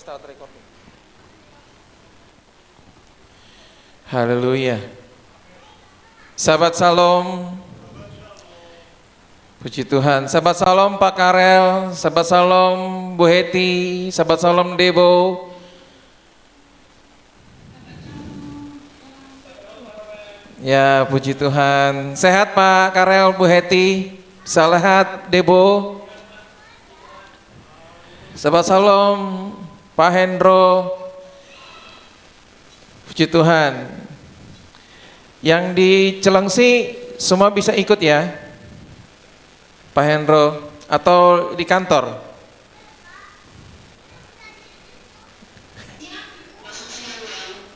start recording. Haleluya. Sahabat Salom, puji Tuhan. Sahabat Salom Pak Karel, sahabat Salom Bu Heti, sahabat Salom Debo. Ya, puji Tuhan. Sehat Pak Karel, Bu Heti, sehat Debo. Sahabat Salom Pak Hendro, puji Tuhan. Yang di Celengsi semua bisa ikut ya Pak Hendro, atau di kantor?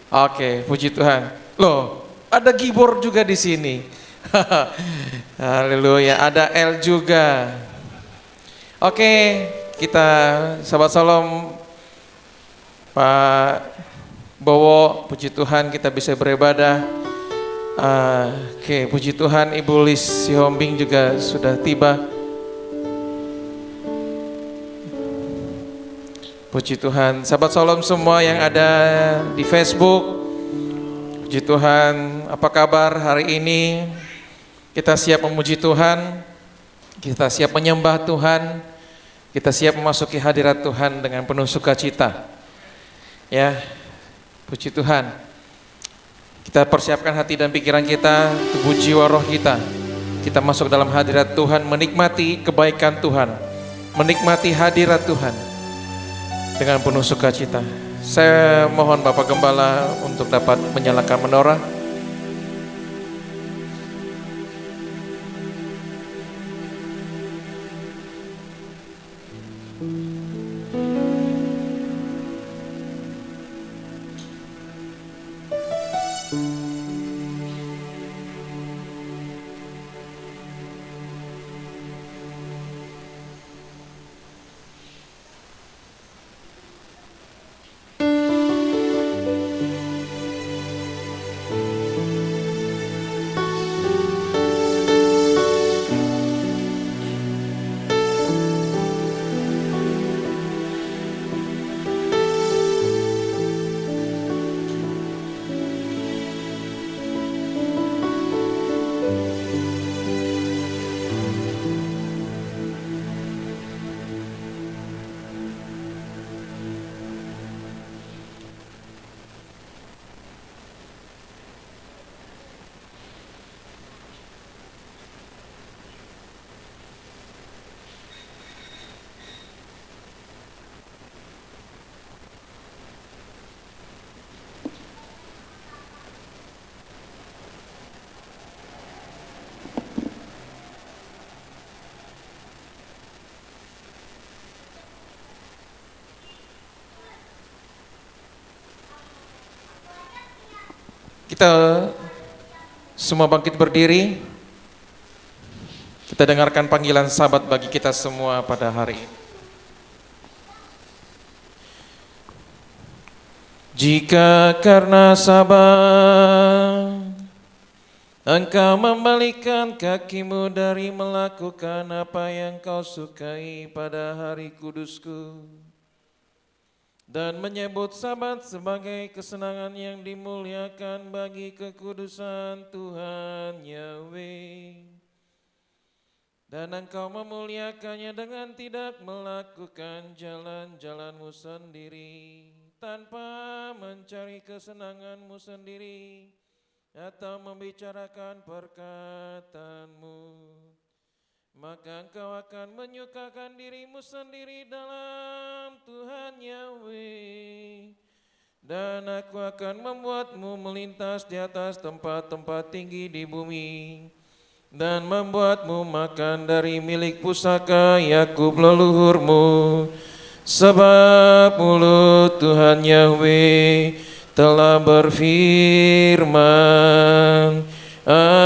Oke, puji Tuhan. Loh, ada Gibor juga di sini. Haleluya, ada L juga. Oke, kita sahabat Salom Pak Bowo, puji Tuhan kita bisa beribadah. Oke, puji Tuhan Ibu Lis Sihombing juga sudah tiba. Puji Tuhan, sahabat Salom semua yang ada di Facebook. Puji Tuhan, apa kabar hari ini? Kita siap memuji Tuhan, kita siap menyembah Tuhan, kita siap memasuki hadirat Tuhan dengan penuh sukacita. Ya, puji Tuhan. Kita persiapkan hati dan pikiran kita, tubuh jiwa roh kita. Kita masuk dalam hadirat Tuhan, menikmati kebaikan Tuhan, menikmati hadirat Tuhan dengan penuh sukacita. Saya mohon Bapak Gembala untuk dapat menyalakan menorah. Kita semua bangkit berdiri. Kita dengarkan panggilan sahabat bagi kita semua pada hari ini. Jika karena sabar engkau membalikan kakimu dari melakukan apa yang kau sukai pada hari kudusku, dan menyebut Sabat sebagai kesenangan yang dimuliakan bagi kekudusan Tuhan Yahweh, dan engkau memuliakannya dengan tidak melakukan jalan-jalanmu sendiri, tanpa mencari kesenanganmu sendiri atau membicarakan perkataanmu, maka engkau akan menyukakan dirimu sendiri dalam Tuhan Yahweh, dan aku akan membuatmu melintas di atas tempat-tempat tinggi di bumi, dan membuatmu makan dari milik pusaka Yakub leluhurmu, sebab mulut Tuhan Yahweh telah berfirman. Amin.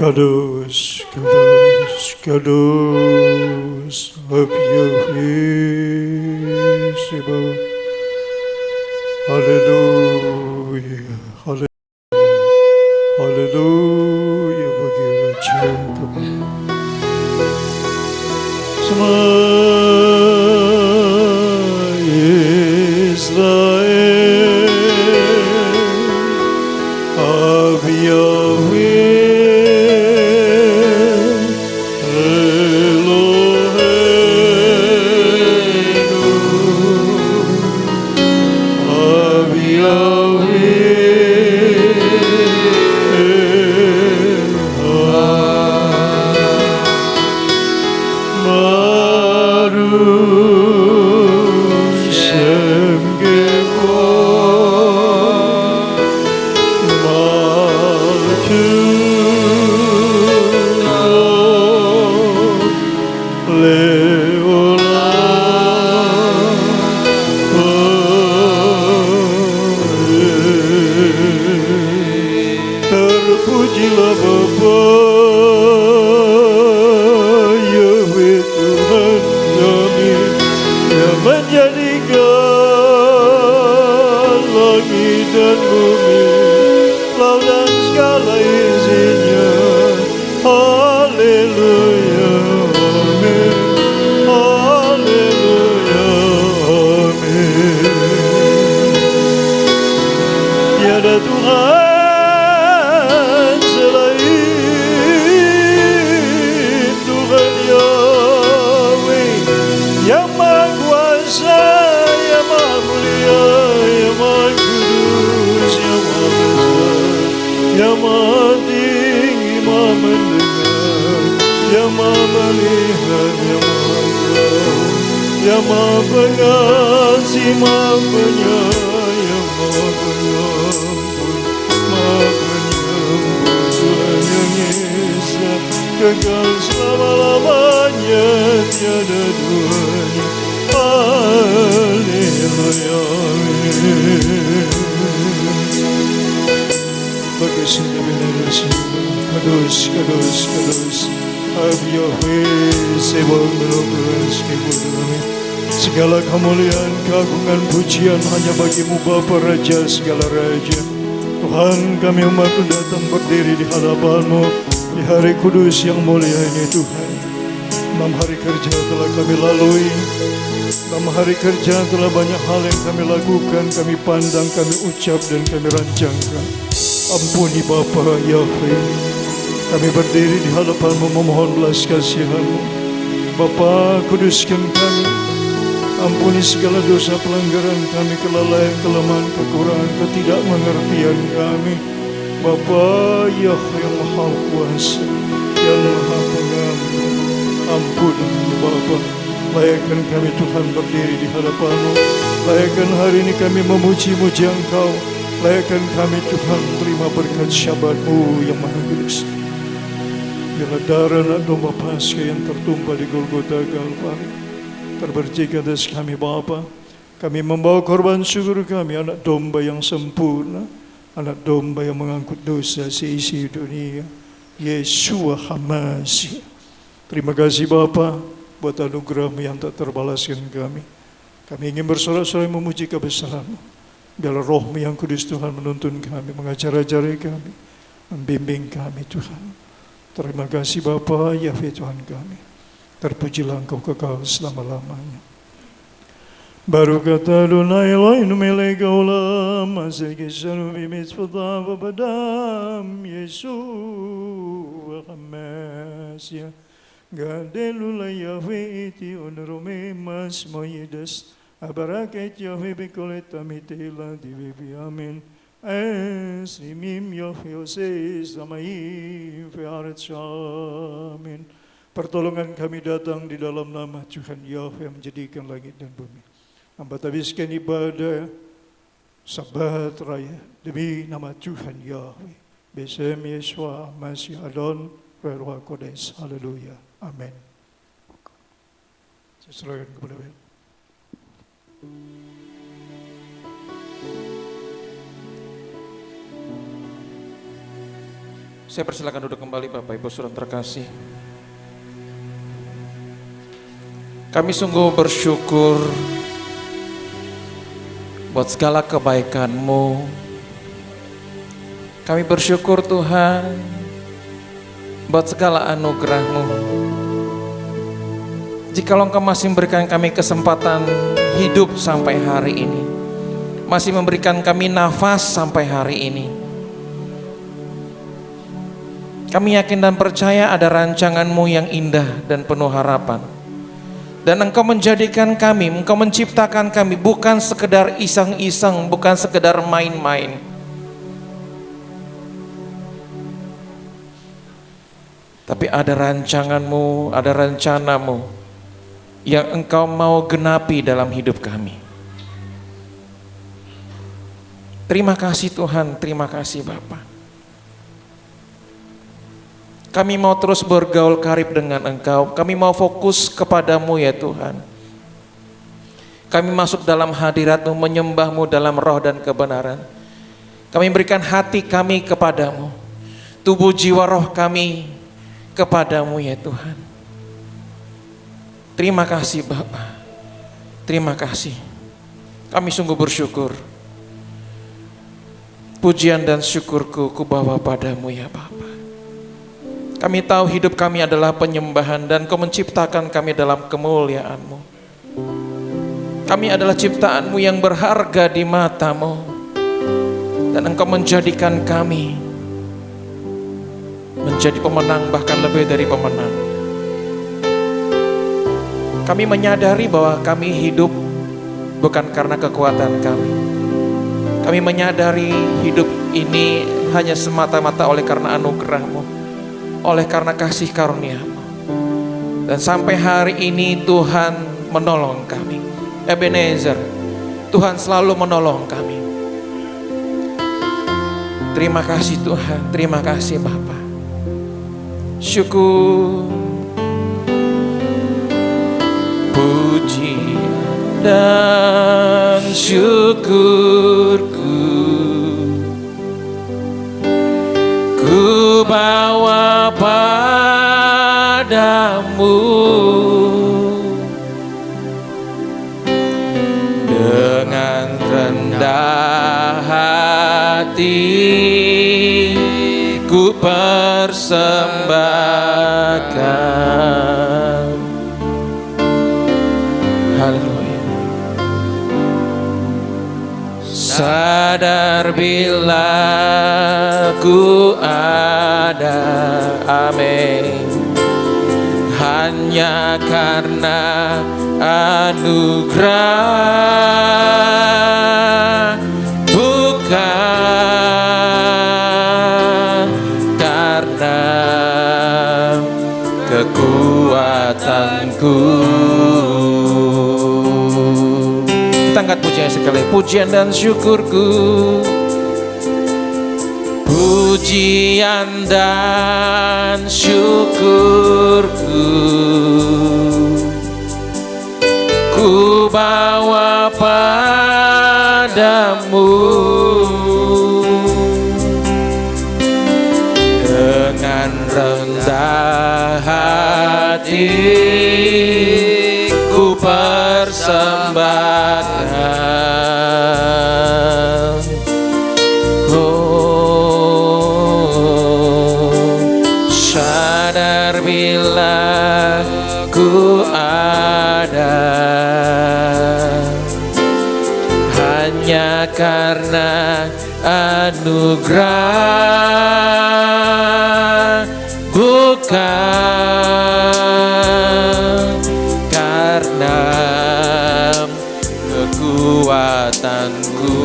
Kadosh, Kadosh, Kadosh, of Yahweh, Shabbat. Haleluya, haleluya bagi Raja kami. Semua Israel, Av Yahweh, Eloheinu, Av Terpujilah Bapa Yahweh Tuhan kami yang menjadikan langit dan bumi, laut dan segala isinya. Haleluya, amin. Haleluya, amin. Tiada Tuhan yang Maha Kuasa, yang Maha Mulia, yang Maha Kudus, yang Maha Besar, yang Maha Tinggi, Maha Mendengar, yang Maha Melihat, yang Maha Tahu, yang Maha Pengasih, Maha Penyayang, Maha Pengampun, Maha Penyembuh, Tuhan yang Esa, kekal selama-lamanya, tiada duanya. Haleluya, amin. Bagus Kadus, Kadus, Kadus, Av Yahweh, Sebab melukas kebudayaan. Segala kemuliaan, keagungan, pujian hanya bagimu Bapa Raja segala Raja. Tuhan, kami umatmu datang berdiri di hadapanmu di hari kudus yang mulia ini Tuhan. 6 hari kerja telah kami lalui, 6 hari kerja telah banyak hal yang kami lakukan, kami pandang, kami ucap dan kami rancangkan. Ampuni Bapa Yahweh, kami berdiri di hadapanmu memohon belas kasihan-Mu. Bapa, kuduskan kami, ampuni segala dosa pelanggaran kami, kelalaian, kelemahan, kekurangan, ketidakmengertian kami. Bapa Yahweh yang Maha Kuasa, yang Maha Pengampun, ampuni Bapa. Layakkan kami Tuhan berdiri di hadapan-Mu. Layakkan hari ini kami memuji-muji Engkau. Layakkan kami Tuhan terima berkat syabat-Mu yang Maha Kudus. Biarlah darah anak domba Paskah yang tertumpah di Golgota Kalvari terbercik atas kami Bapa. Kami membawa korban syukur kami, anak domba yang sempurna, anak domba yang mengangkut dosa seisi dunia, Yeshua HaMashiach. Terima kasih Bapa buat anugerah-Mu yang tak terbalaskan kami. Kami ingin bersorak-sorai memuji kebesaran-Mu. Biarlah Roh-Mu yang kudus Tuhan menuntun kami, mengajar-ajari kami, membimbing kami Tuhan. Terima kasih Bapa Yahweh Tuhan kami. Terpujilah Engkau kekal selama-lamanya. Barukat Adonai Eloheinu melech haolam, aser kesanu b'mitzvotav v'badam, Yeshua HaMashiach. Gadelu la Yahweh iti onrome mas moyedas, abaraket Yahweh bekolet amitela divevi amen. Esrimim Yahweh oses amaim ve'aretz amin. Pertolongan kami datang di dalam nama Tuhan Yahweh yang menjadikan langit dan bumi. Hamba habiskan ibadah Sabat Raya demi nama Tuhan Yahweh. Besem Yeshua Masih Adon Ruach Kodes. Haleluya. Amin. Saya serahkan kepada Beliau. Saya persilakan duduk kembali Bapak Ibu Saudara terkasih. Kami sungguh bersyukur buat segala kebaikan-Mu. Kami bersyukur Tuhan buat segala anugerah-Mu. Jikalau Engkau masih memberikan kami kesempatan hidup sampai hari ini, masih memberikan kami nafas sampai hari ini, kami yakin dan percaya ada rancangan-Mu yang indah dan penuh harapan. Dan Engkau menjadikan kami, Engkau menciptakan kami bukan sekedar iseng-iseng, bukan sekedar main-main. Tapi ada rancangan-Mu, ada rencana-Mu yang Engkau mau genapi dalam hidup kami. Terima kasih Tuhan, terima kasih Bapa. Kami mau terus bergaul karib dengan Engkau. Kami mau fokus kepadamu ya Tuhan. Kami masuk dalam hadirat-Mu, menyembah-Mu dalam roh dan kebenaran. Kami berikan hati kami kepadamu, tubuh jiwa roh kami kepadamu ya Tuhan. Terima kasih Bapa. Terima kasih. Kami sungguh bersyukur. Pujian dan syukurku kubawa padamu ya Bapa. Kami tahu hidup kami adalah penyembahan dan Kau menciptakan kami dalam kemuliaan-Mu. Kami adalah ciptaan-Mu yang berharga di mata-Mu. Dan Engkau menjadikan kami menjadi pemenang, bahkan lebih dari pemenang. Kami menyadari bahwa kami hidup bukan karena kekuatan kami. Kami menyadari hidup ini hanya semata-mata oleh karena anugerah-Mu, oleh karena kasih karunia-Mu. Dan sampai hari ini Tuhan menolong kami. Ebenezer, Tuhan selalu menolong kami. Terima kasih Tuhan, terima kasih Bapa. Syukur, puji dan syukurku ku bawa padamu dengan rendah hati, ku persembahkan. Haleluya. Sadar bila ku ada, amin, hanya karena anugerah, bukan karena kekuatanku. Kita angkat pujian sekali, pujian dan syukurku, pujian dan syukurku ku bawa padamu dengan rendah hati, ku persembahkan. Sadar bila ku ada hanya karena anugerah, bukan karena kekuatanku.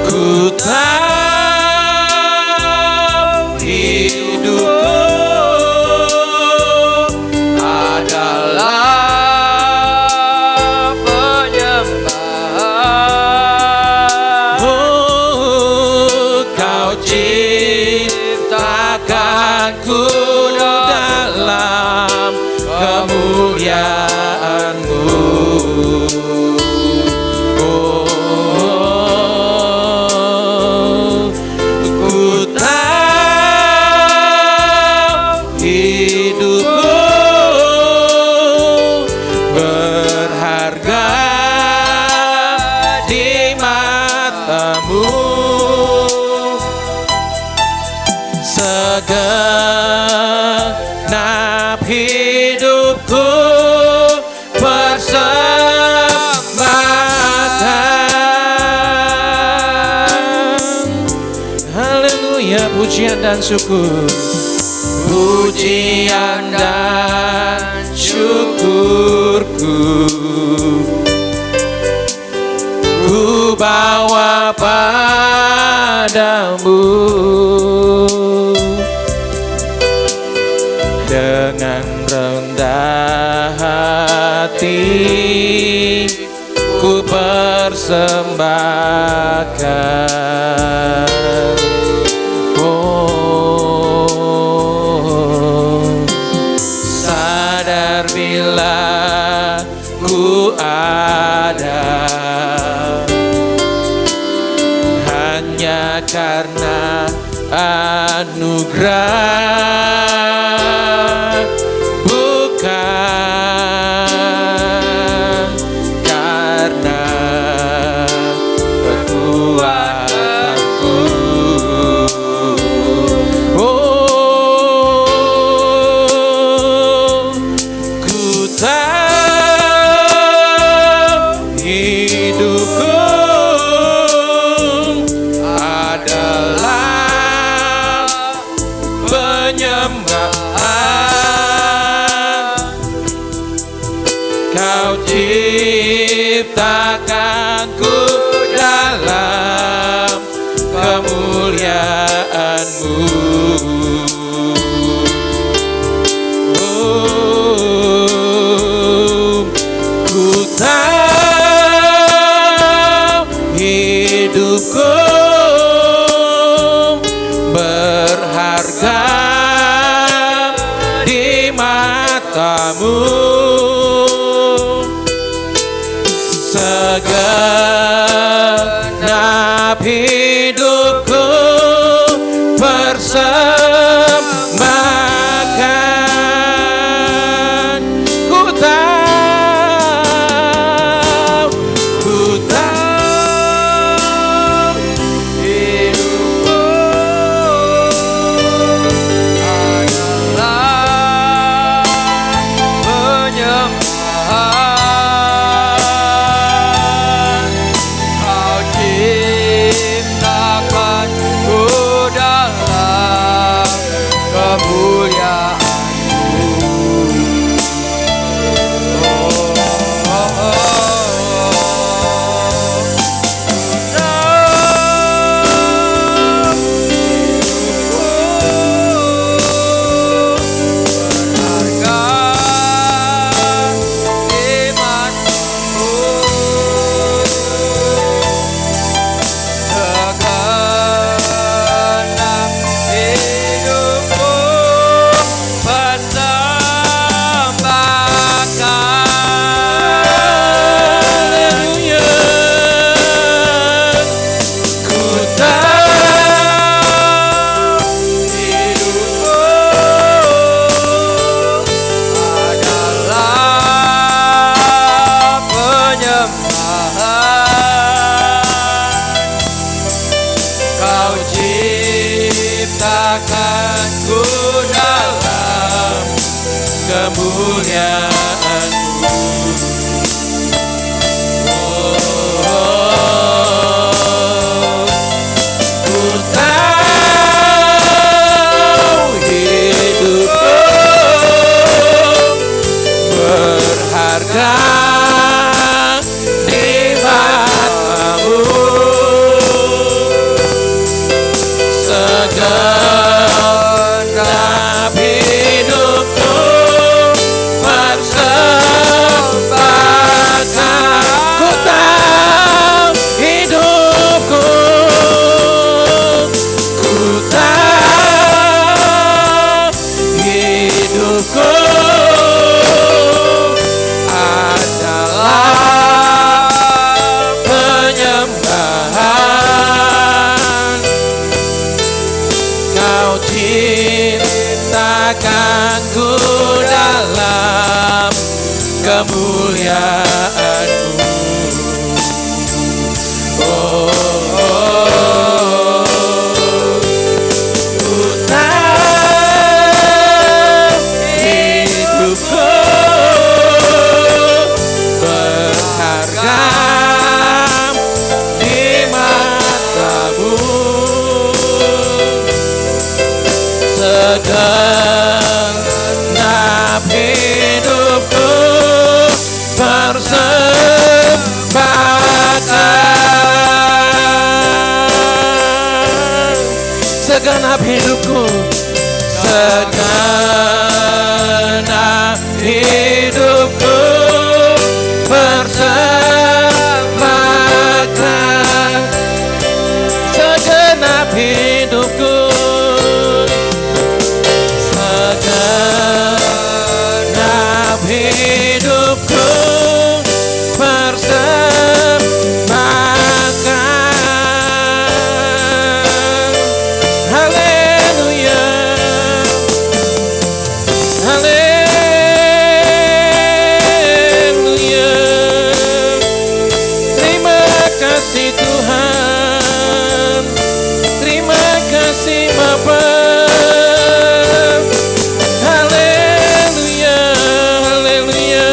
Ku tahu hidupku adalah penyembahan. Kau ciptakanku dalam kemuliaan-Mu. Hidupku segenap hidupku persembahkan. Haleluya, pujian dan syukur. Pujian dan syukurku ku bawa padamu. Dengan rendah hati ku persembahkan. Sadar bila ku ada hanya karena anugerah, bukan karena kekuatanku. Oh, ku tahu hidupku adalah penyembahan. Kau ciptakanku dalam kemuliaan-Mu. Oh, ku tahu hidupku berharga di mata-Mu. Segenap hidupku persembahkan. Ku tahu hidupku adalah penyembahan. Kau ciptakanku dalam kemuliaan-Mu. Kau ciptakanku dalam kemuliaan-Mu. Ku tahu hidupku berharga di mata-Mu. Segenap hidupku persembahkan. Ku tahu hidupku, ku tahu hidupku adalah penyembahan. Kau ciptakanku dalam kemuliaan-Mu. Oh, ku tahu hidupku persembahkan, segenap hidupku, segenap hidupku persembahkan. Haleluya, haleluya. Terima kasih Tuhan, terima kasih Bapa. Haleluya, haleluya.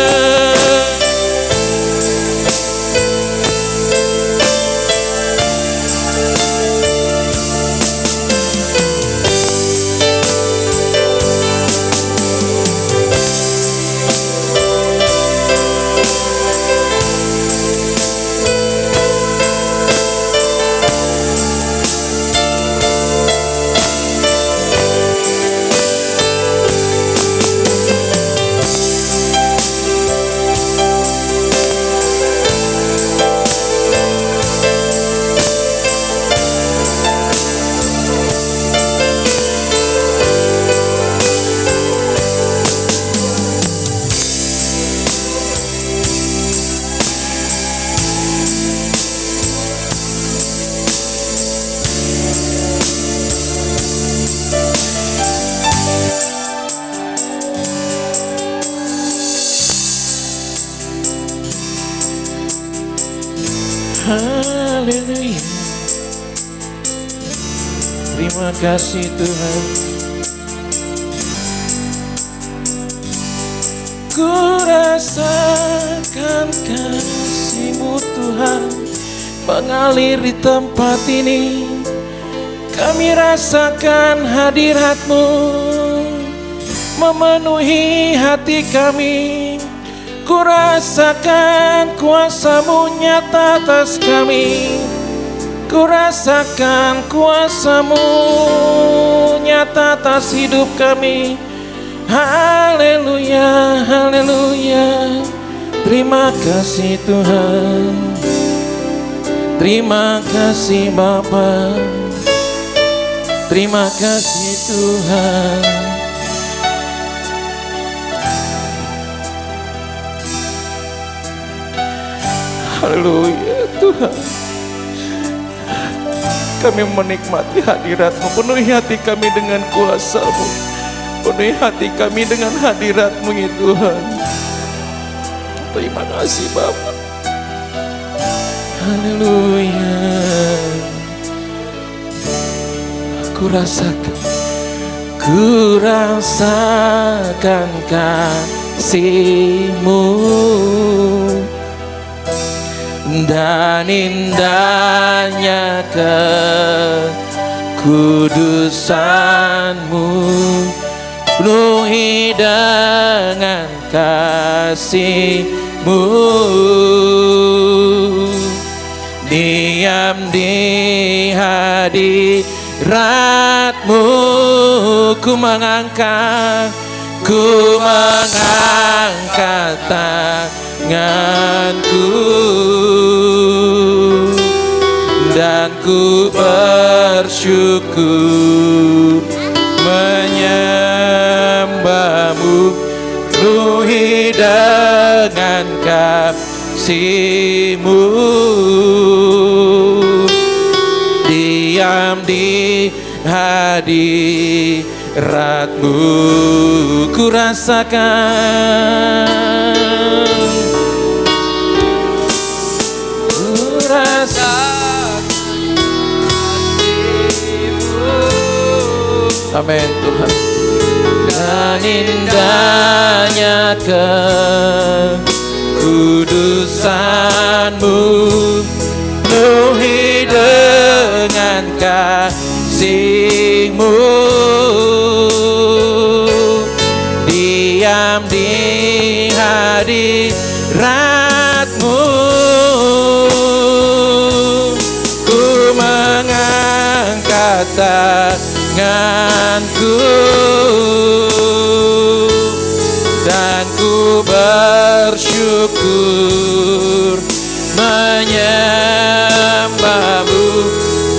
Haleluya. Terima kasih Tuhan. Ku rasakan kasih-Mu Tuhan mengalir di tempat ini. Kami rasakan hadirat-Mu memenuhi hati kami. Ku rasakan kuasa-Mu nyata atas kami. Ku rasakan kuasa-Mu nyata atas hidup kami. Haleluya, haleluya. Terima kasih Tuhan, terima kasih Bapa, terima kasih Tuhan. Haleluya Tuhan, kami menikmati hadirat-Mu. Penuhi hati kami dengan kuasa-Mu, penuhi hati kami dengan hadirat-Mu ya Tuhan. Terima kasih Bapa. Haleluya. Ku rasakan kasih-Mu dan indahnya kekudusan-Mu, penuhi dengan kasih-Mu, diam di hadirat-Mu. Ku mengangkat tanganku dan ku bersyukur menyembah-Mu, penuhi dengan kasih-Mu, diam di hadirat-Mu. Ku rasakan, amin Tuhan. Dan indahnya kekudusan-Mu, penuhi dengan kasih-Mu, diam di hadirat-Mu. Ku mengangkat tanganku dan ku bersyukur menyembahmu,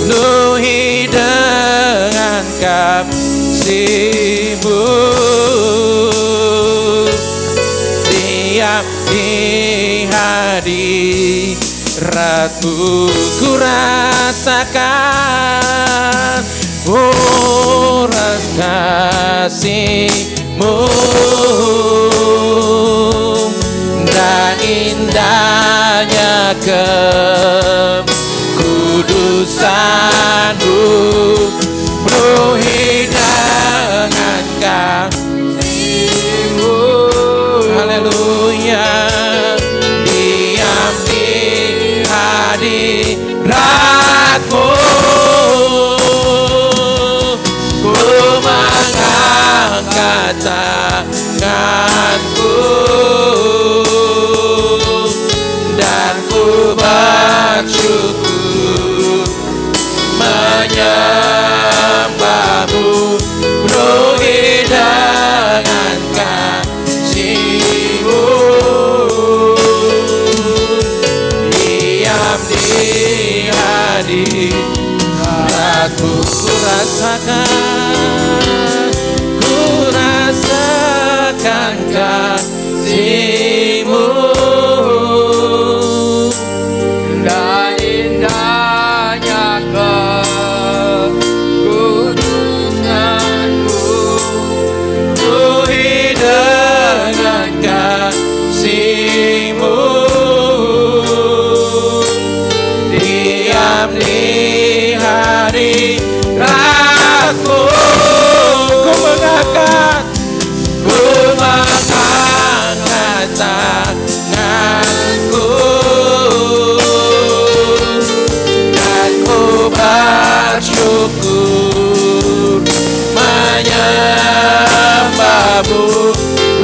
penuhi dengan kasih-Mu. Diam di hadirat-Mu ku rasakan murah kasih-Mu dan indahnya kekudusan-Mu, penuhi dengan kasih-Mu. Haleluya. Diam di hadirat-Mu, ku mengangkat tanganku dan ku bersyukur menyembahmu, penuhi dengan kasih-Mu. Diam di hadirat-Mu, ku rasakan kasih-Mu dan indahnya kekudusan-Mu, penuhi dengan kasih-Mu. Diam di hadirat-Mu, ku mengangkat tanganku dan ku bersyukur menyembahmu,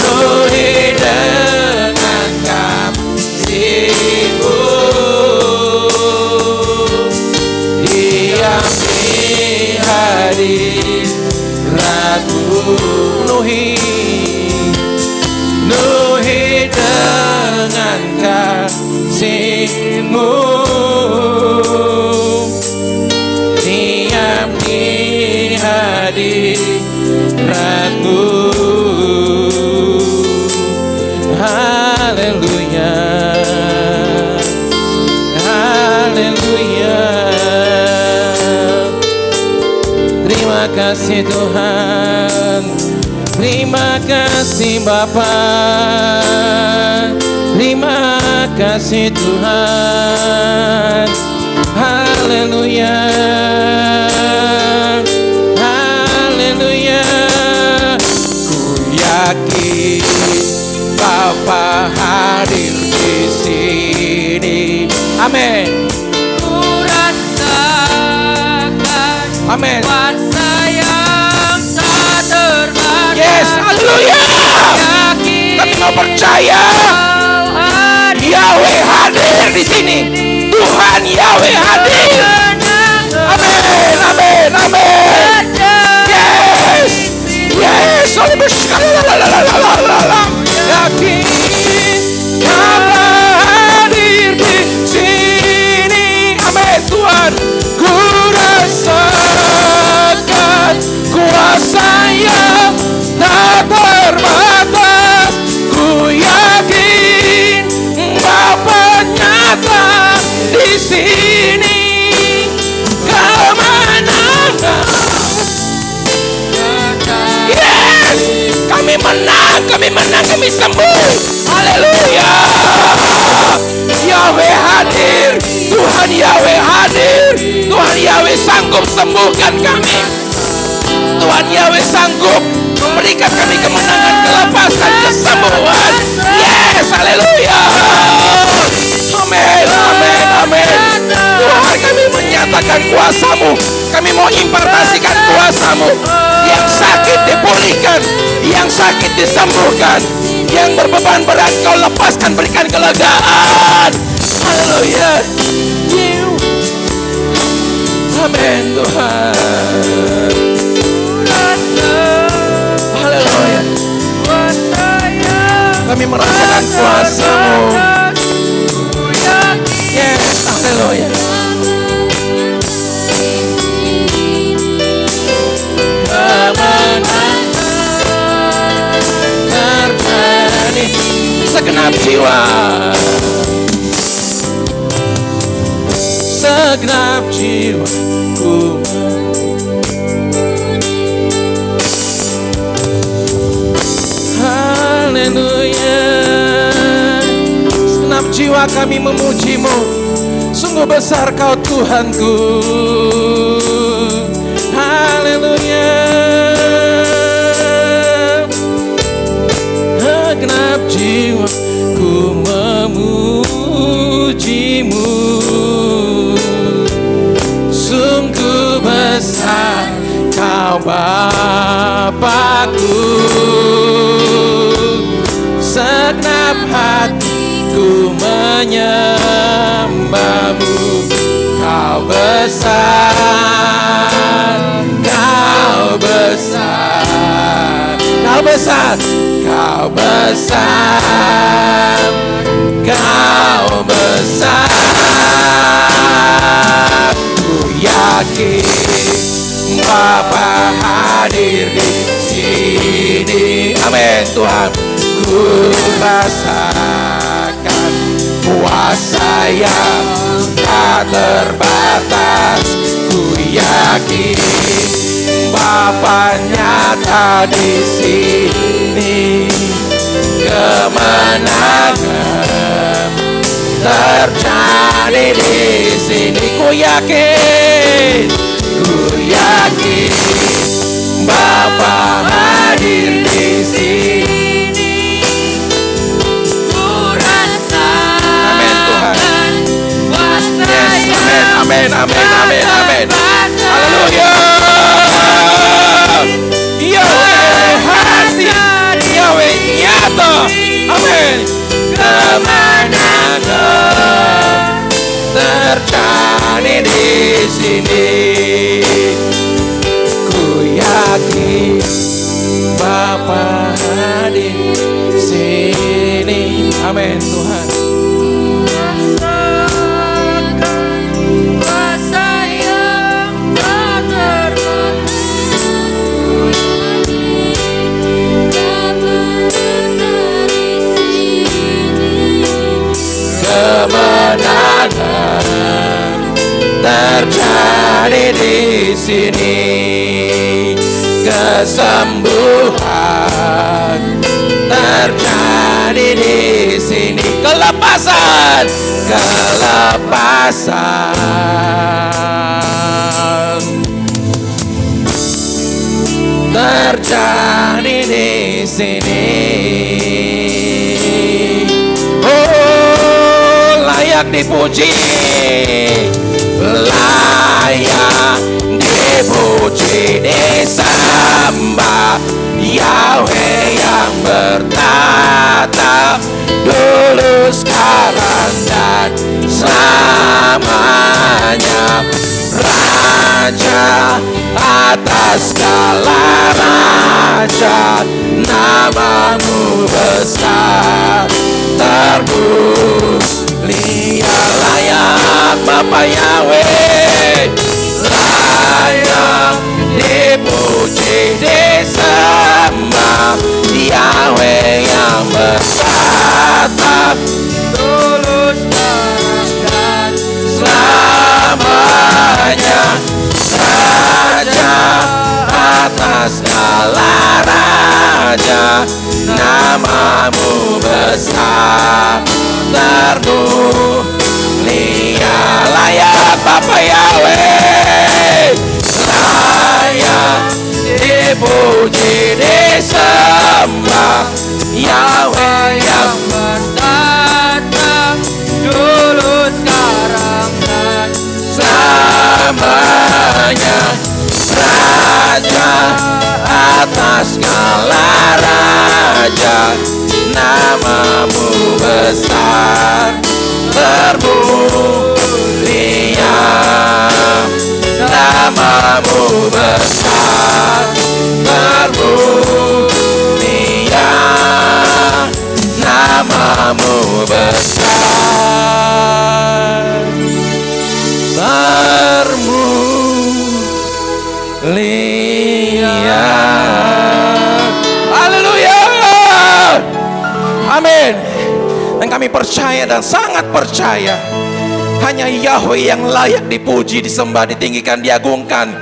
penuhi dengan kasih-Mu. Diam di hadirat-Mu, penuhi dengan kasih-Mu. Diam di hadirat-Mu. Haleluya, haleluya. Terima kasih Tuhan, terima kasih Bapa, terima kasih Tuhan. Haleluya, haleluya. Ku yakin Bapa hadir di sini. Amin. Ku rasakan Amin. kuasa yang tak terbatas. Yes, haleluya. Kami mau percaya Yahweh hadir di sini. Tuhan Yahweh hadir. Amin, amin, amin. Yes, yes. Yakin Bapa hadir di sini. Amin Tuhan. Ku rasakan kuasa yang tak terbatas. Ku yakin Bapa nyata di sini. Kemenangan. Yes, kami menang, kami sembuh. Haleluya. Yahweh hadir, Tuhan Yahweh hadir. Tuhan Yahweh sanggup sembuhkan kami. Tuhan Yahweh sanggup memberikan kami kemenangan, kelepasan, kesembuhan. Yes, haleluya. Amin, amin, amin. Tuhan, kami menyatakan kuasa-Mu. Kami mau impartasikan kuasa-Mu. Yang sakit dipulihkan, yang sakit disembuhkan, yang berbeban berat Kau lepaskan, berikan kelegaan. Haleluya. Amin Tuhan. Haleluya. kuasa-Mu. Yes, haleluya. Kemenangan terjadi segenap jiwa. Segenap jiwaku. Haleluya. Segenap jiwa kami memuji-Mu. Sungguh besar Kau Tuhanku. Haleluya. Segenap jiwaku memuji-Mu. Sungguh besar Kau Bapakku. Segenap hatiku menyembah-Mu. Kau besar, Kau besar, Kau besar, Kau besar, Kau besar. Ku yakin Bapa hadir di sini. Amin Tuhan. Ku rasakan kuasa yang tak terbatas. Ku yakin Bapa nyata di sini. Kemenangan terjadi di sini. Ku yakin Bapa hadir di sini. Ku rasakan kuasa yang amin, amin, amin, amin. Haleluya. Yahweh hadir, Yahweh nyata. Amin. Kemenangan terjadi di sini. Ku yakin Bapa hadir di sini. Amin Tuhan. Kemenangan terjadi di sini. Kesembuhan terjadi di sini. Kelepasan, kelepasan terjadi di sini. Layak dipuji, layak dipuji, disembah Yahweh yang bertata dulu, sekarang dan selamanya. Raja atas segala raja, namamu besar termulia. Layak Bapa Yahweh, layak dipuji, disembah Yahweh yang bertata tulus dan selamanya. Raja atas segala raja, namamu besar termulia. Layak Bapa Yahweh, layak dipuji, disembah Yahweh yang bertata dulu, sekarang dan selamanya. Raja atas segala raja, namamu besar termulia. Namamu besar termulia. namamu besar, termulia. Haleluya. Amin. Dan kami percaya dan sangat percaya hanya Yahweh yang layak dipuji, disembah, ditinggikan, diagungkan,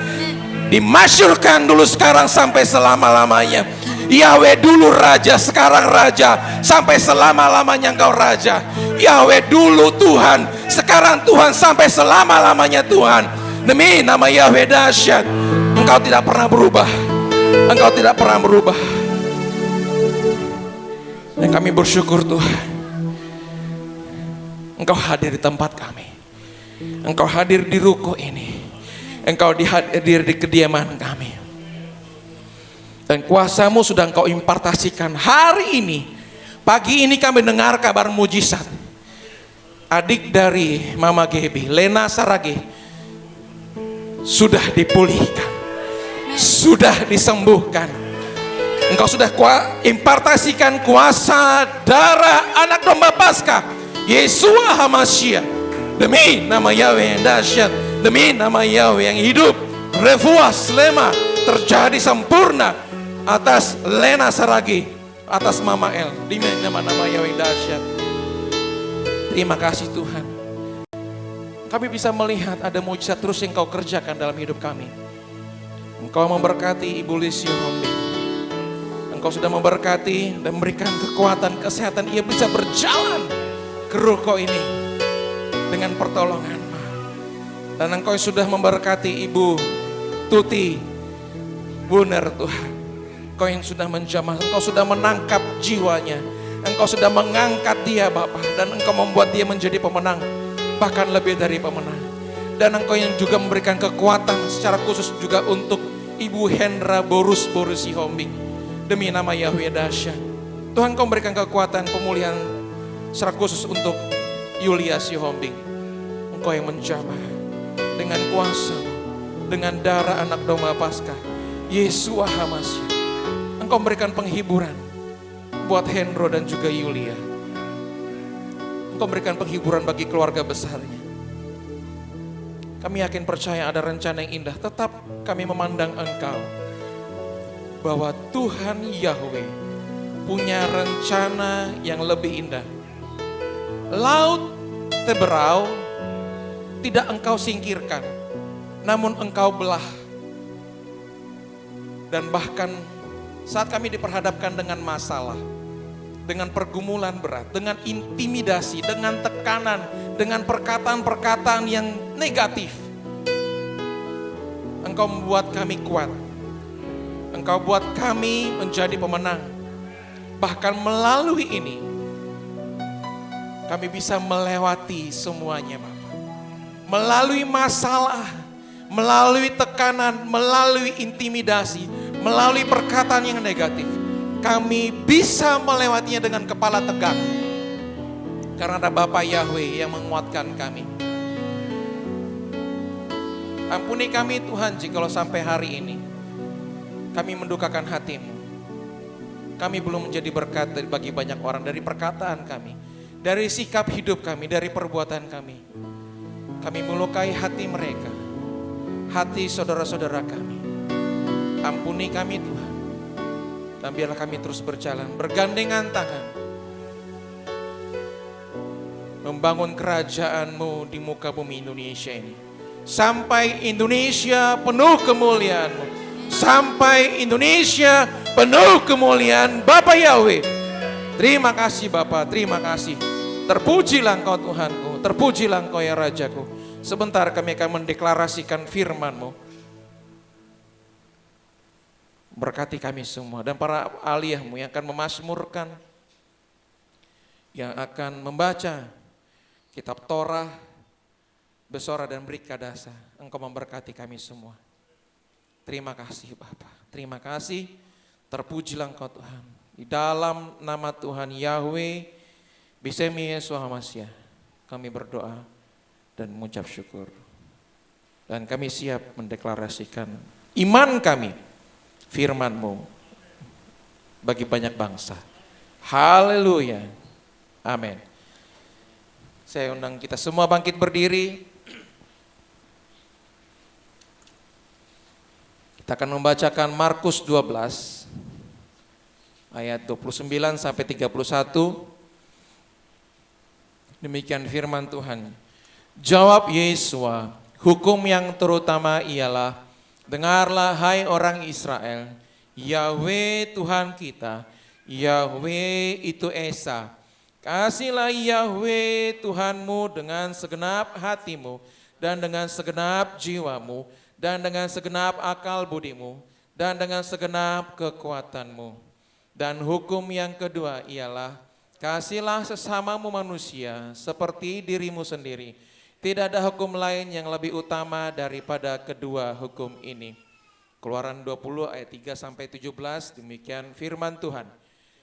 dimasyurkan dulu, sekarang, sampai selama-lamanya. Yahweh dulu raja, sekarang raja, sampai selama-lamanya engkau raja. Yahweh dulu Tuhan, sekarang Tuhan, sampai selama-lamanya Tuhan. Demi nama Yahweh dahsyat, engkau tidak pernah berubah. Engkau tidak pernah berubah. Dan kami bersyukur Tuhan, Engkau hadir di tempat kami. Engkau hadir di ruko ini. Engkau hadir di kediaman kami. Dan kuasa-Mu sudah Engkau impartasikan hari ini. Pagi ini kami dengar kabar mujizat. Adik dari Mama Gebi, Lena Sarage, sudah dipulihkan, sudah disembuhkan. Engkau sudah impartasikan kuasa darah anak domba Paskah, Yesua HaMashiach. Demi nama Yahweh yang dahsyat, demi nama Yahweh yang hidup, refuah selema terjadi sempurna atas Lena Saragi, atas Mama El, demi nama-nama Yahweh yang dahsyat. Terima kasih Tuhan. Kami bisa melihat ada mujizat terus yang Kau kerjakan dalam hidup kami. Engkau memberkati Ibu Lisio Hombing. Engkau sudah memberkati dan memberikan kekuatan, kesehatan, ia bisa berjalan ke ruko ini dengan pertolongan-Mu. Dan Engkau sudah memberkati Ibu Tuti Buner Tuhan. Engkau yang sudah menjamah, Engkau sudah menangkap jiwanya, Engkau sudah mengangkat dia Bapa, dan Engkau membuat dia menjadi pemenang, bahkan lebih dari pemenang. Dan Engkau yang juga memberikan kekuatan secara khusus juga untuk Ibu Hendra Borusi Hombing. Demi nama Yahweh dahsyat, Tuhan Kau memberikan kekuatan pemulihan secara khusus untuk Yulia Sihombing. Engkau yang menjamah dengan kuasa, dengan darah anak domba Paskah, Yesua HaMashiach. Engkau memberikan penghiburan buat Hendro dan juga Yulia. Engkau memberikan penghiburan bagi keluarga besarnya. Kami yakin percaya ada rencana yang indah. Tetap kami memandang Engkau, bahwa Tuhan Yahweh punya rencana yang lebih indah. Laut Teberau tidak Engkau singkirkan, namun Engkau belah. Dan bahkan saat kami diperhadapkan dengan masalah, dengan pergumulan berat, dengan intimidasi, dengan tekanan, dengan perkataan-perkataan yang negatif, Engkau membuat kami kuat. Engkau buat kami menjadi pemenang. Bahkan melalui ini, kami bisa melewati semuanya Bapak. Melalui masalah, melalui tekanan, melalui intimidasi, melalui perkataan yang negatif, kami bisa melewatinya dengan kepala tegak. Karena ada Bapa Yahweh yang menguatkan kami. Ampuni kami Tuhan jikalau sampai hari ini kami mendukakan hati-Mu. Kami belum menjadi berkat bagi banyak orang dari perkataan kami, dari sikap hidup kami, dari perbuatan kami. Kami melukai hati mereka, hati saudara-saudara kami. Ampuni kami Tuhan. Dan biarlah kami terus berjalan, bergandengan tangan, membangun kerajaan-Mu di muka bumi Indonesia ini. Sampai Indonesia penuh kemuliaan-Mu. Sampai Indonesia penuh kemuliaan Bapa Yahweh. Terima kasih Bapa, terima kasih. Terpujilah Engkau Tuhanku, terpujilah Engkau ya Rajaku. Sebentar kami akan mendeklarasikan firman-Mu. Berkati kami semua dan para aliyah-Mu yang akan memazmurkan, yang akan membaca kitab Torah, Besora dan Brikadasa. Engkau memberkati kami semua. Terima kasih Bapa, terima kasih. Terpujilah Engkau Tuhan. Di dalam nama Tuhan Yahweh, Bisemi Yesua HaMashiach, kami berdoa dan mengucap syukur. Dan kami siap mendeklarasikan iman kami, firman-Mu bagi banyak bangsa. Haleluya. Amin. Saya undang kita semua bangkit berdiri. Kita akan membacakan Markus 12 ayat 29 sampai 31. Demikian firman Tuhan. Jawab Yesua, hukum yang terutama ialah, dengarlah hai orang Israel, Yahweh Tuhan kita, Yahweh itu Esa. Kasihlah Yahweh Tuhanmu dengan segenap hatimu dan dengan segenap jiwamu dan dengan segenap akal budimu dan dengan segenap kekuatanmu. Dan hukum yang kedua ialah, kasihlah sesamamu manusia seperti dirimu sendiri. Tidak ada hukum lain yang lebih utama daripada kedua hukum ini. Keluaran 20 ayat 3 sampai 17, demikian firman Tuhan.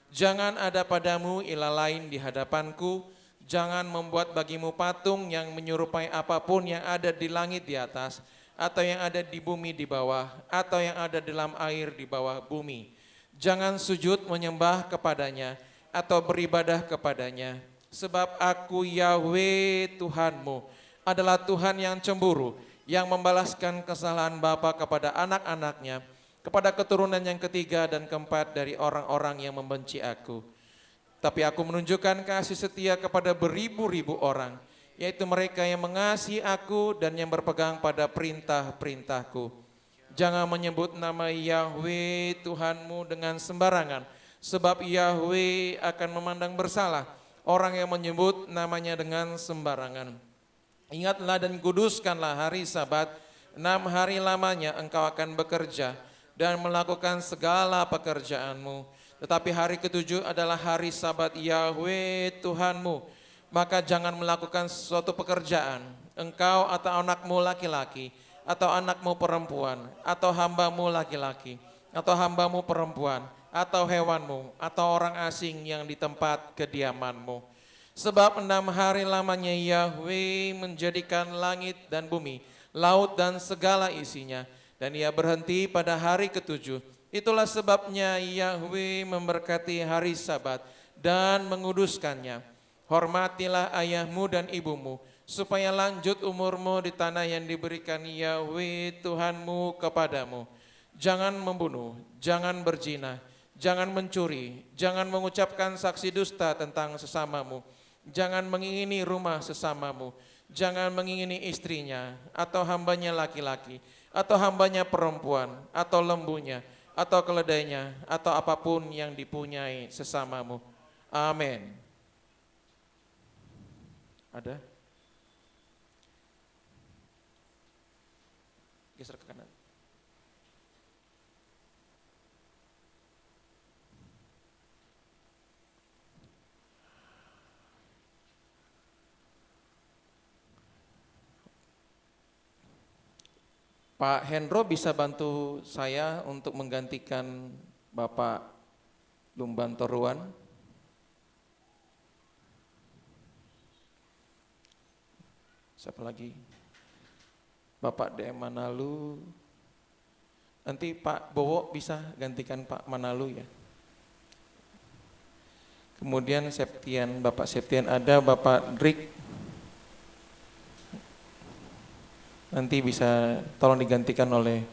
Jangan ada padamu ilah lain di hadapanku, jangan membuat bagimu patung yang menyerupai apapun yang ada di langit di atas, atau yang ada di bumi di bawah, atau yang ada dalam air di bawah bumi. Jangan sujud menyembah kepadanya, atau beribadah kepadanya, sebab aku Yahweh Tuhanmu adalah Tuhan yang cemburu, yang membalaskan kesalahan bapa kepada anak-anaknya, kepada keturunan yang ketiga dan keempat dari orang-orang yang membenci aku. Tapi aku menunjukkan kasih setia kepada beribu-ribu orang, yaitu mereka yang mengasihi aku dan yang berpegang pada perintah-perintahku. Jangan menyebut nama Yahweh Tuhanmu dengan sembarangan, sebab Yahweh akan memandang bersalah orang yang menyebut namanya dengan sembarangan. Ingatlah dan kuduskanlah hari Sabat, 6 hari lamanya engkau akan bekerja dan melakukan segala pekerjaanmu. Tetapi hari ketujuh adalah hari Sabat Yahweh Tuhanmu. Maka jangan melakukan suatu pekerjaan, engkau atau anakmu laki-laki, atau anakmu perempuan, atau hambamu laki-laki, atau hambamu perempuan, atau hewanmu, atau orang asing yang di tempat kediamanmu. Sebab 6 hari lamanya Yahweh menjadikan langit dan bumi, laut dan segala isinya, dan ia berhenti pada hari ketujuh. Itulah sebabnya Yahweh memberkati hari Sabat dan menguduskannya. Hormatilah ayahmu dan ibumu, supaya lanjut umurmu di tanah yang diberikan Yahweh Tuhanmu kepadamu. Jangan membunuh, jangan berzina, jangan mencuri, jangan mengucapkan saksi dusta tentang sesamamu, jangan mengingini rumah sesamamu, jangan mengingini istrinya, atau hambanya laki-laki, atau hambanya perempuan, atau lembunya, atau keledainya, atau apapun yang dipunyai sesamamu. Amin. Ada? Geser ke kanan. Pak Hendro bisa bantu saya untuk menggantikan Bapak Lumbantoruan? Siapa lagi? Bapak DM Manalu. Nanti Pak Bowo bisa gantikan Pak Manalu ya. Kemudian Septian, Bapak Septian ada, Bapak Drik. Nanti bisa tolong digantikan oleh,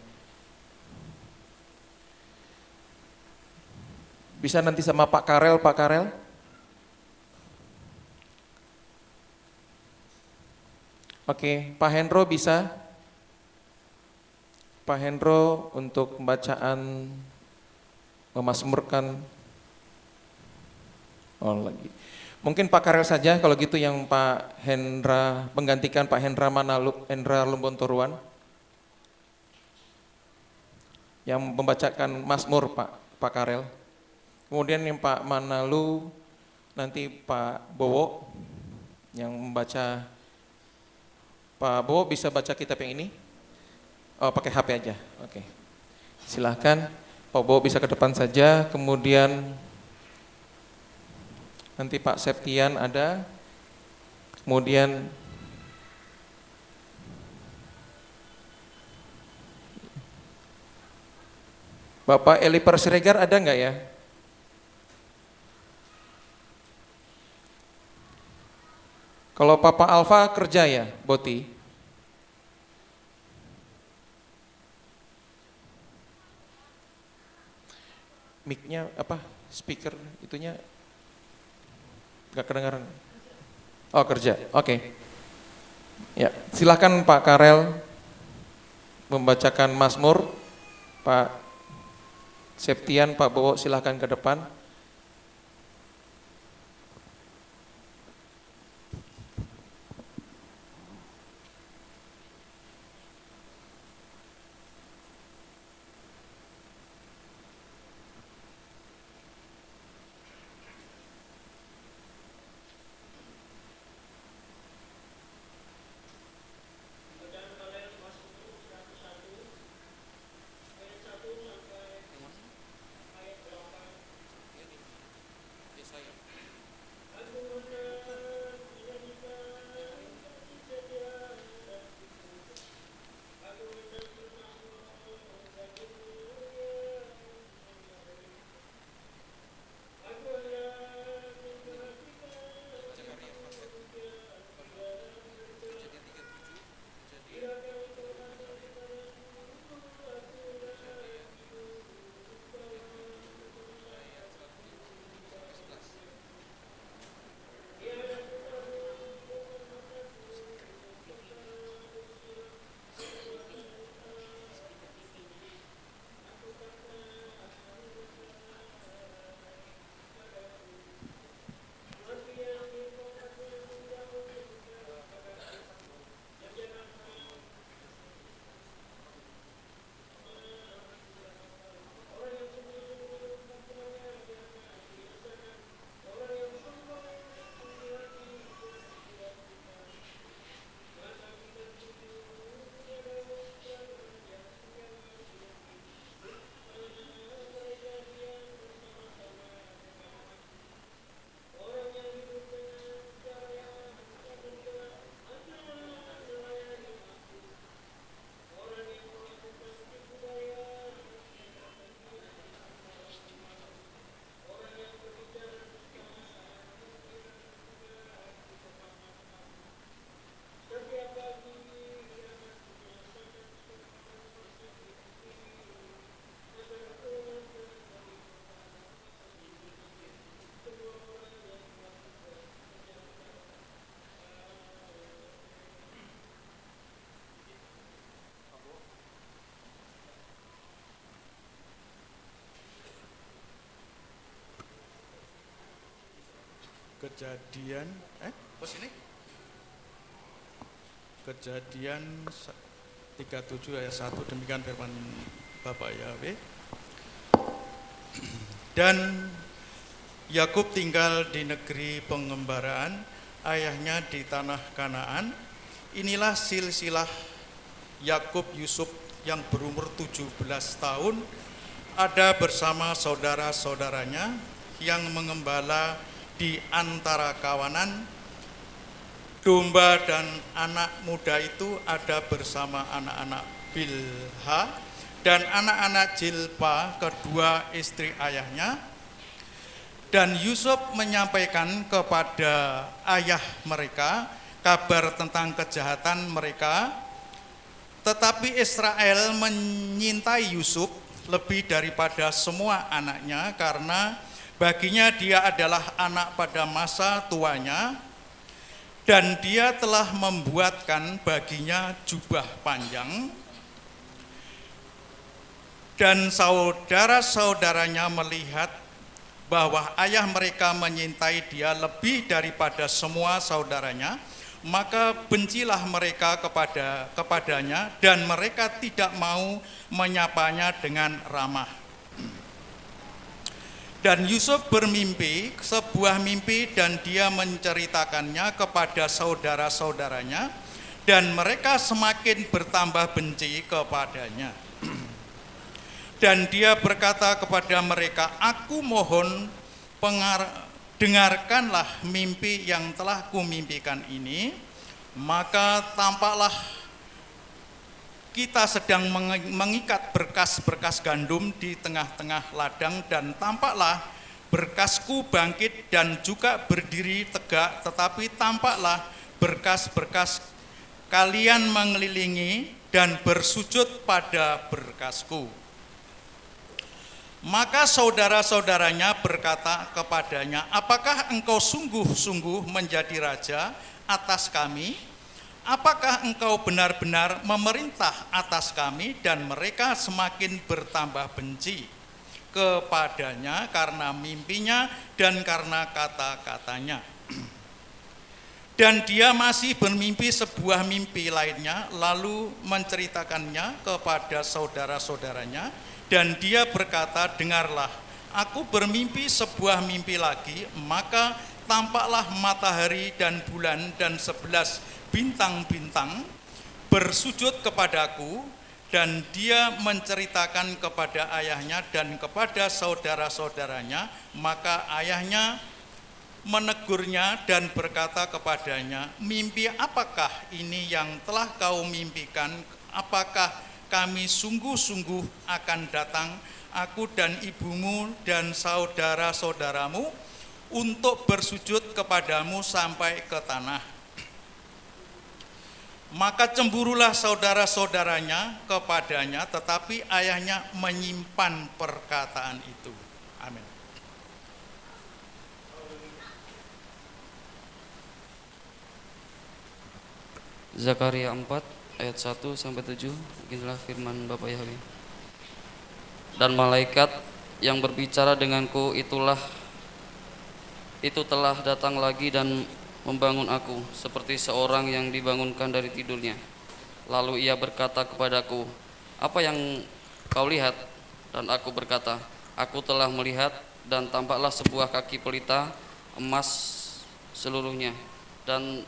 bisa nanti sama Pak Karel, Pak Karel. Oke, Pak Hendro bisa? Pak Hendro untuk pembacaan memasmurkan. Oh lagi. Mungkin Pak Karel saja kalau gitu yang Pak Hendra, menggantikan Pak Hendra Hendra Lumbontoruan. Yang membacakan Mazmur Pak Karel. Kemudian yang Pak Manalu, nanti Pak Bowo yang membaca. Pak Bowo bisa baca kitab yang ini? Oh pakai HP aja, oke. Silahkan Pak Bowo bisa ke depan saja, kemudian nanti Pak Septian ada, kemudian Bapak Eliper Siregar ada enggak ya? Kalau Papa Alfa kerja ya, Boti? Mic-nya apa? Speaker itunya nggak kedengaran. Oh kerja, oke. Ya, silakan Pak Karel membacakan Mazmur. Pak Septian, Pak Bowo silakan ke depan. Kejadian Kejadian 37 ayat 1, demikian firman Bapak Yahweh. Dan Yakub tinggal di negeri pengembaraan, ayahnya di tanah Kanaan. Inilah silsilah Yakub Yusuf yang berumur 17 tahun, ada bersama saudara-saudaranya yang mengembala di antara kawanan domba, dan anak muda itu ada bersama anak-anak Bilha dan anak-anak Jilpa, kedua istri ayahnya. Dan Yusuf menyampaikan kepada ayah mereka kabar tentang kejahatan mereka, tetapi Israel menyintai Yusuf lebih daripada semua anaknya, karena baginya dia adalah anak pada masa tuanya, dan dia telah membuatkan baginya jubah panjang. Dan saudara-saudaranya melihat bahwa ayah mereka menyintai dia lebih daripada semua saudaranya, maka bencilah mereka kepadanya, dan mereka tidak mau menyapanya dengan ramah. Dan Yusuf bermimpi sebuah mimpi, dan dia menceritakannya kepada saudara-saudaranya, dan mereka semakin bertambah benci kepadanya. Dan dia berkata kepada mereka, "Aku mohon dengarkanlah mimpi yang telah kumimpikan ini." Maka tampaklah kita sedang mengikat berkas-berkas gandum di tengah-tengah ladang, dan tampaklah berkasku bangkit dan juga berdiri tegak, tetapi tampaklah berkas-berkas kalian mengelilingi dan bersujud pada berkasku. Maka saudara-saudaranya berkata kepadanya, apakah engkau sungguh-sungguh menjadi raja atas kami? Apakah engkau benar-benar memerintah atas kami? Dan mereka semakin bertambah benci kepadanya karena mimpinya dan karena kata-katanya. Dan dia masih bermimpi sebuah mimpi lainnya, lalu menceritakannya kepada saudara-saudaranya. Dan dia berkata, dengarlah, aku bermimpi sebuah mimpi lagi, maka tampaklah matahari dan bulan dan 11 bintang-bintang bersujud kepadaku. Dan dia menceritakan kepada ayahnya dan kepada saudara-saudaranya, maka ayahnya menegurnya dan berkata kepadanya, mimpi apakah ini yang telah kau mimpikan? Apakah kami sungguh-sungguh akan datang, aku dan ibumu dan saudara-saudaramu, untuk bersujud kepadamu sampai ke tanah? Maka cemburulah saudara-saudaranya kepadanya, tetapi ayahnya menyimpan perkataan itu. Amin. Zakaria 4 ayat 1 sampai 7. Beginilah firman Bapa Yahweh. Dan malaikat yang berbicara denganku itu telah datang lagi dan membangun aku seperti seorang yang dibangunkan dari tidurnya. Lalu ia berkata kepadaku, apa yang kau lihat? Dan aku berkata, aku telah melihat, dan tampaklah sebuah kaki pelita emas seluruhnya, dan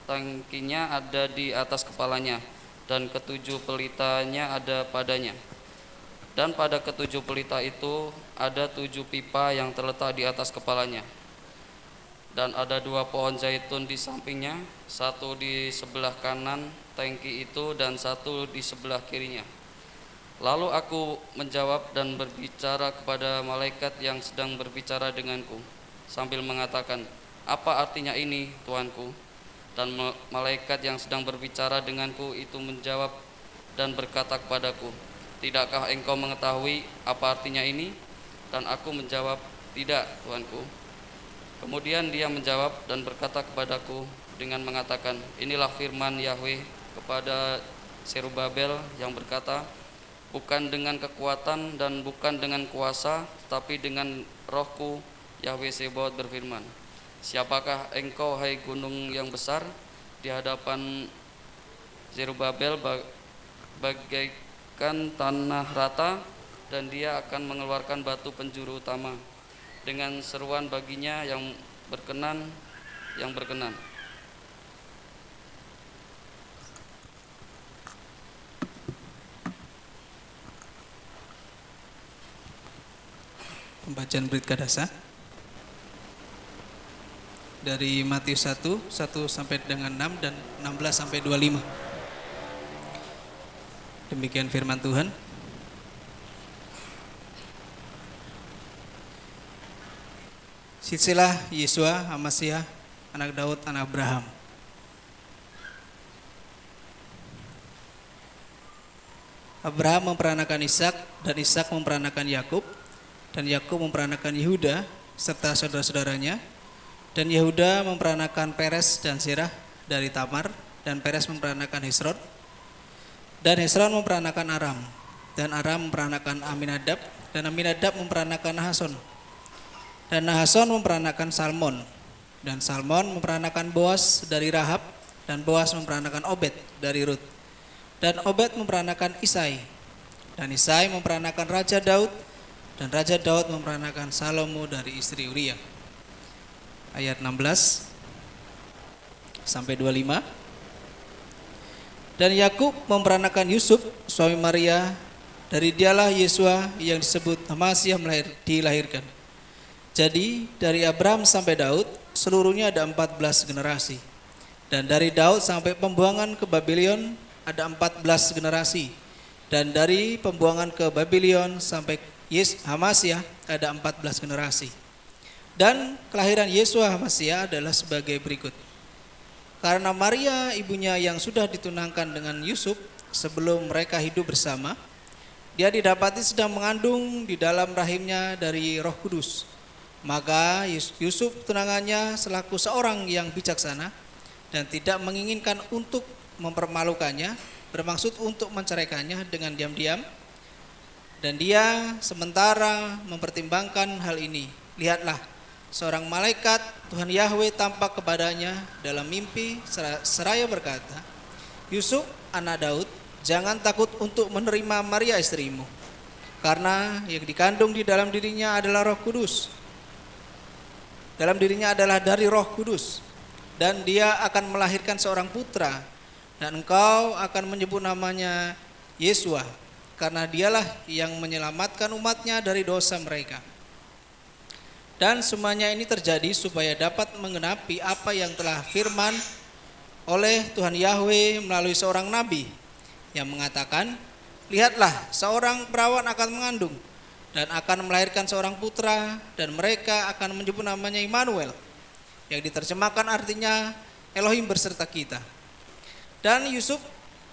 tangkinya ada di atas kepalanya, dan ketujuh pelitanya ada padanya. Dan pada ketujuh pelita itu ada 7 pipa yang terletak di atas kepalanya. Dan ada 2 pohon zaitun di sampingnya, 1 di sebelah kanan tangki itu dan 1 di sebelah kirinya. Lalu aku menjawab dan berbicara kepada malaikat yang sedang berbicara denganku, sambil mengatakan, apa artinya ini, Tuanku? Dan malaikat yang sedang berbicara denganku itu menjawab dan berkata kepadaku, tidakkah engkau mengetahui apa artinya ini? Dan aku menjawab, tidak, Tuanku. Kemudian dia menjawab dan berkata kepadaku dengan mengatakan, inilah firman Yahweh kepada Zerubabel yang berkata, bukan dengan kekuatan dan bukan dengan kuasa, tetapi dengan rohku, Yahweh Sebaot berfirman. Siapakah engkau, hai gunung yang besar? Di hadapan Zerubabel bagaikan tanah rata, dan dia akan mengeluarkan batu penjuru utama dengan seruan baginya yang berkenan. Pembacaan Brit Kadasa dari Matius 1 sampai dengan 6 dan 16 sampai 25. Demikian firman Tuhan. Silsilah Yesua, Amasiah, anak Daud, anak Abraham. Abraham memperanakan Ishak, dan Ishak memperanakan Yakub, dan Yakub memperanakan Yehuda serta saudara-saudaranya. Dan Yehuda memperanakan Peres dan Serah dari Tamar, dan Peres memperanakan Hesron, dan Hesron memperanakan Aram, dan Aram memperanakan Aminadab, dan Aminadab memperanakan Nahason, dan Nahason memperanakan Salmon, dan Salmon memperanakan Boas dari Rahab, dan Boas memperanakan Obed dari Rut, dan Obed memperanakan Isai, dan Isai memperanakan Raja Daud, dan Raja Daud memperanakan Salomo dari istri Uria. Ayat 16 sampai 25. Dan Yakub memperanakan Yusuf suami Maria, dari dialah Yesua yang disebut Amasiah dilahirkan. Jadi dari Abraham sampai Daud seluruhnya ada 14 generasi, dan dari Daud sampai pembuangan ke Babylon ada 14 generasi, dan dari pembuangan ke Babylon sampai Amasiah ada 14 generasi. Dan kelahiran Yesua Hamasiah adalah sebagai berikut. Karena Maria ibunya yang sudah ditunangkan dengan Yusuf sebelum mereka hidup bersama, dia didapati sedang mengandung di dalam rahimnya dari Roh Kudus. Maka Yusuf tunangannya selaku seorang yang bijaksana dan tidak menginginkan untuk mempermalukannya, bermaksud untuk menceraikannya dengan diam-diam. Dan dia sementara mempertimbangkan hal ini. Lihatlah, seorang malaikat Tuhan Yahweh tampak kepadanya dalam mimpi seraya berkata, Yusuf anak Daud, jangan takut untuk menerima Maria istrimu, karena yang dikandung di dalam dirinya adalah Roh Kudus. Dalam dirinya adalah dari Roh Kudus, dan dia akan melahirkan seorang putra, dan engkau akan menyebut namanya Yesua, karena dialah yang menyelamatkan umatnya dari dosa mereka. Dan semuanya ini terjadi supaya dapat menggenapi apa yang telah firman oleh Tuhan Yahweh melalui seorang nabi yang mengatakan, lihatlah, seorang perawan akan mengandung dan akan melahirkan seorang putra, dan mereka akan menyebut namanya Immanuel, yang diterjemahkan artinya Elohim berserta kita. Dan Yusuf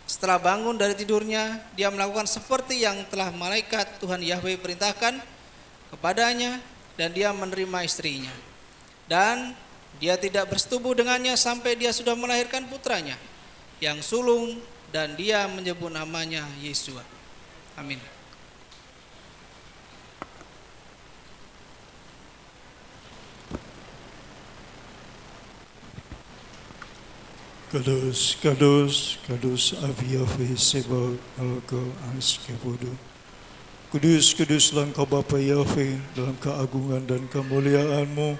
setelah bangun dari tidurnya, dia melakukan seperti yang telah malaikat Tuhan Yahweh perintahkan kepadanya, dan dia menerima istrinya. Dan dia tidak bersetubuh dengannya sampai dia sudah melahirkan putranya yang sulung, dan dia menyebut namanya Yesua. Amin. Kudus, kudus, kudus Abi Yahweh Sebab Malaka Askabudu. Kudus, kuduslah Engkau Bapa Yahweh dalam keagungan dan kemuliaan-Mu.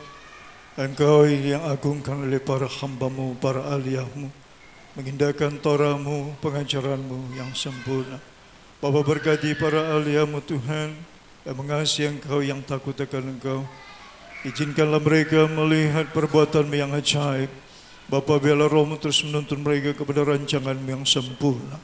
Engkau yang agungkan oleh para hamba-Mu, para aliyah-Mu, mengindahkan Torah-Mu, pengajaran-Mu yang sempurna. Bapa, berkati para aliyah-Mu Tuhan, yang mengasihi Engkau, yang takut akan Engkau. Izinkanlah mereka melihat perbuatan-Mu yang ajaib. Bapa, biarlah Roh-Mu terus menuntun mereka kepada rancangan-Mu yang sempurna.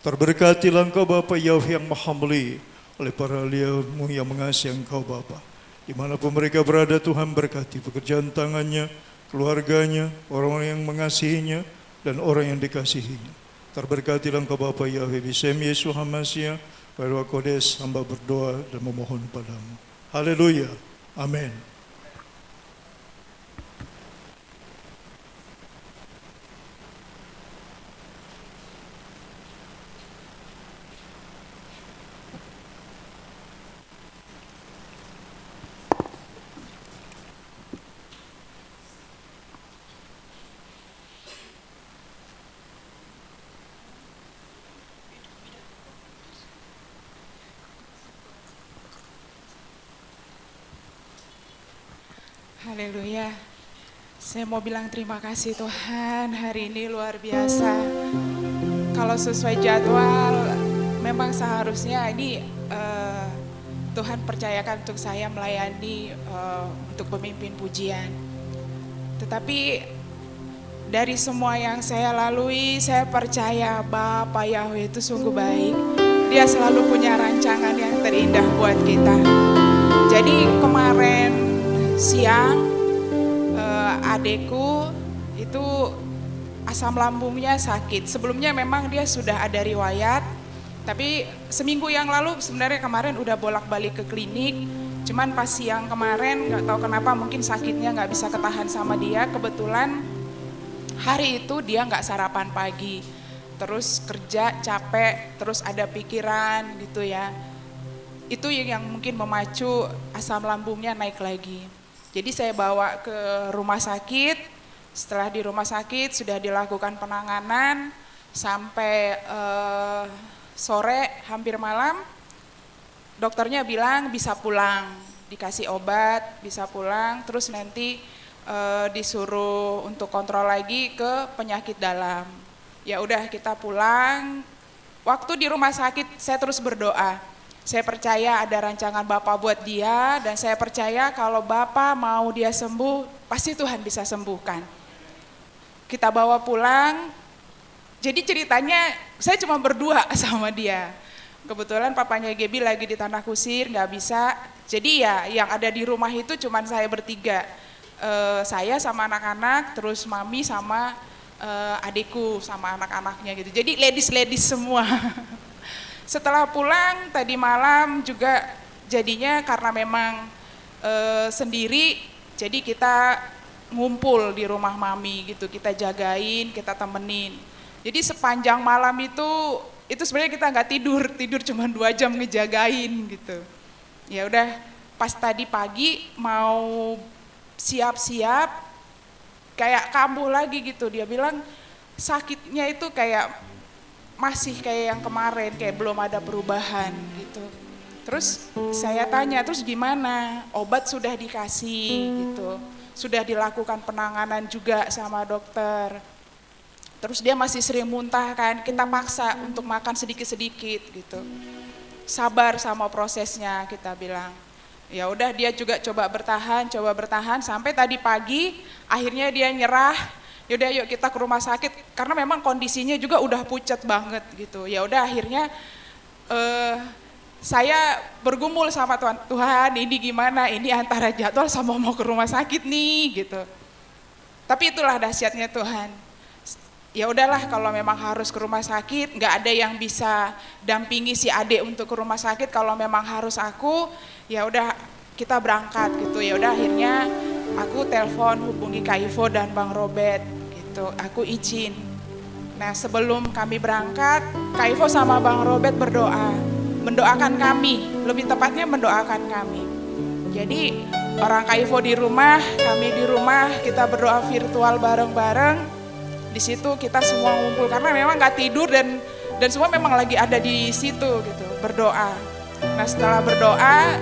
Terberkatilah Engkau Bapa Yahweh yang maha mulia, oleh para aliyah-Mu yang mengasihi Engkau Bapa. Dimanapun mereka berada, Tuhan berkati pekerjaan tangannya, keluarganya, orang-orang yang mengasihinya, dan orang yang dikasihinya. Terberkatilah Engkau Bapa Yahweh, Bisem Yesus Hamasiah, Baru Kodes, hamba berdoa dan memohon padamu. Haleluya. Amin. Haleluya. Saya mau bilang terima kasih Tuhan, hari ini luar biasa. Kalau sesuai jadwal, memang seharusnya ini Tuhan percayakan untuk saya melayani untuk pemimpin pujian. Tetapi dari semua yang saya lalui, saya percaya Bapa Yahweh itu sungguh baik. Dia selalu punya rancangan yang terindah buat kita. Jadi kemarin siang adekku itu asam lambungnya sakit. Sebelumnya memang dia sudah ada riwayat, tapi seminggu yang lalu sebenarnya kemarin udah bolak-balik ke klinik. Cuman pas siang kemarin nggak tahu kenapa mungkin sakitnya nggak bisa ketahan sama dia. Kebetulan hari itu dia nggak sarapan pagi, terus kerja capek, terus ada pikiran gitu ya. Itu yang mungkin memacu asam lambungnya naik lagi. Jadi saya bawa ke rumah sakit, setelah di rumah sakit sudah dilakukan penanganan sampai sore hampir malam, dokternya bilang bisa pulang, dikasih obat, bisa pulang, terus nanti disuruh untuk kontrol lagi ke penyakit dalam. Ya udah kita pulang, waktu di rumah sakit saya terus berdoa. Saya percaya ada rancangan Bapak buat dia, dan saya percaya kalau Bapak mau dia sembuh, pasti Tuhan bisa sembuhkan. Kita bawa pulang, jadi ceritanya saya cuma berdua sama dia. Kebetulan papanya Gebi lagi di Tanah Kusir, nggak bisa. Jadi ya yang ada di rumah itu cuma saya bertiga. Saya sama anak-anak, terus mami sama adikku sama anak-anaknya gitu. Jadi ladies semua. Setelah pulang tadi malam juga jadinya karena memang sendiri, jadi kita ngumpul di rumah mami gitu, kita jagain, kita temenin. Jadi sepanjang malam itu sebenarnya kita nggak tidur cuma 2 jam ngejagain gitu. Ya udah pas tadi pagi mau siap-siap kayak kambuh lagi gitu, dia bilang sakitnya itu kayak masih kayak yang kemarin, kayak belum ada perubahan gitu. Terus saya tanya, terus gimana? Obat sudah dikasih gitu, sudah dilakukan penanganan juga sama dokter. Terus dia masih sering muntah kan, kita paksa untuk makan sedikit-sedikit gitu. Sabar sama prosesnya kita bilang. Ya udah dia juga coba bertahan sampai tadi pagi akhirnya dia nyerah. Yaudah yuk kita ke rumah sakit karena memang kondisinya juga udah pucat banget gitu. Ya udah akhirnya saya bergumul sama Tuhan ini gimana, ini antara jadwal sama mau ke rumah sakit nih gitu. Tapi itulah dahsyatnya Tuhan. Ya udahlah kalau memang harus ke rumah sakit, nggak ada yang bisa dampingi si adik untuk ke rumah sakit. Kalau memang harus aku, ya udah kita berangkat gitu. Ya udah akhirnya aku telepon hubungi Kak Ivo dan Bang Robert gitu. Aku izin. Nah sebelum kami berangkat, Kak Ivo sama Bang Robert berdoa, mendoakan kami, lebih tepatnya mendoakan kami. Jadi orang Kak Ivo di rumah, kami di rumah, kita berdoa virtual bareng-bareng. Di situ kita semua ngumpul karena memang nggak tidur dan semua memang lagi ada di situ gitu berdoa. Nah setelah berdoa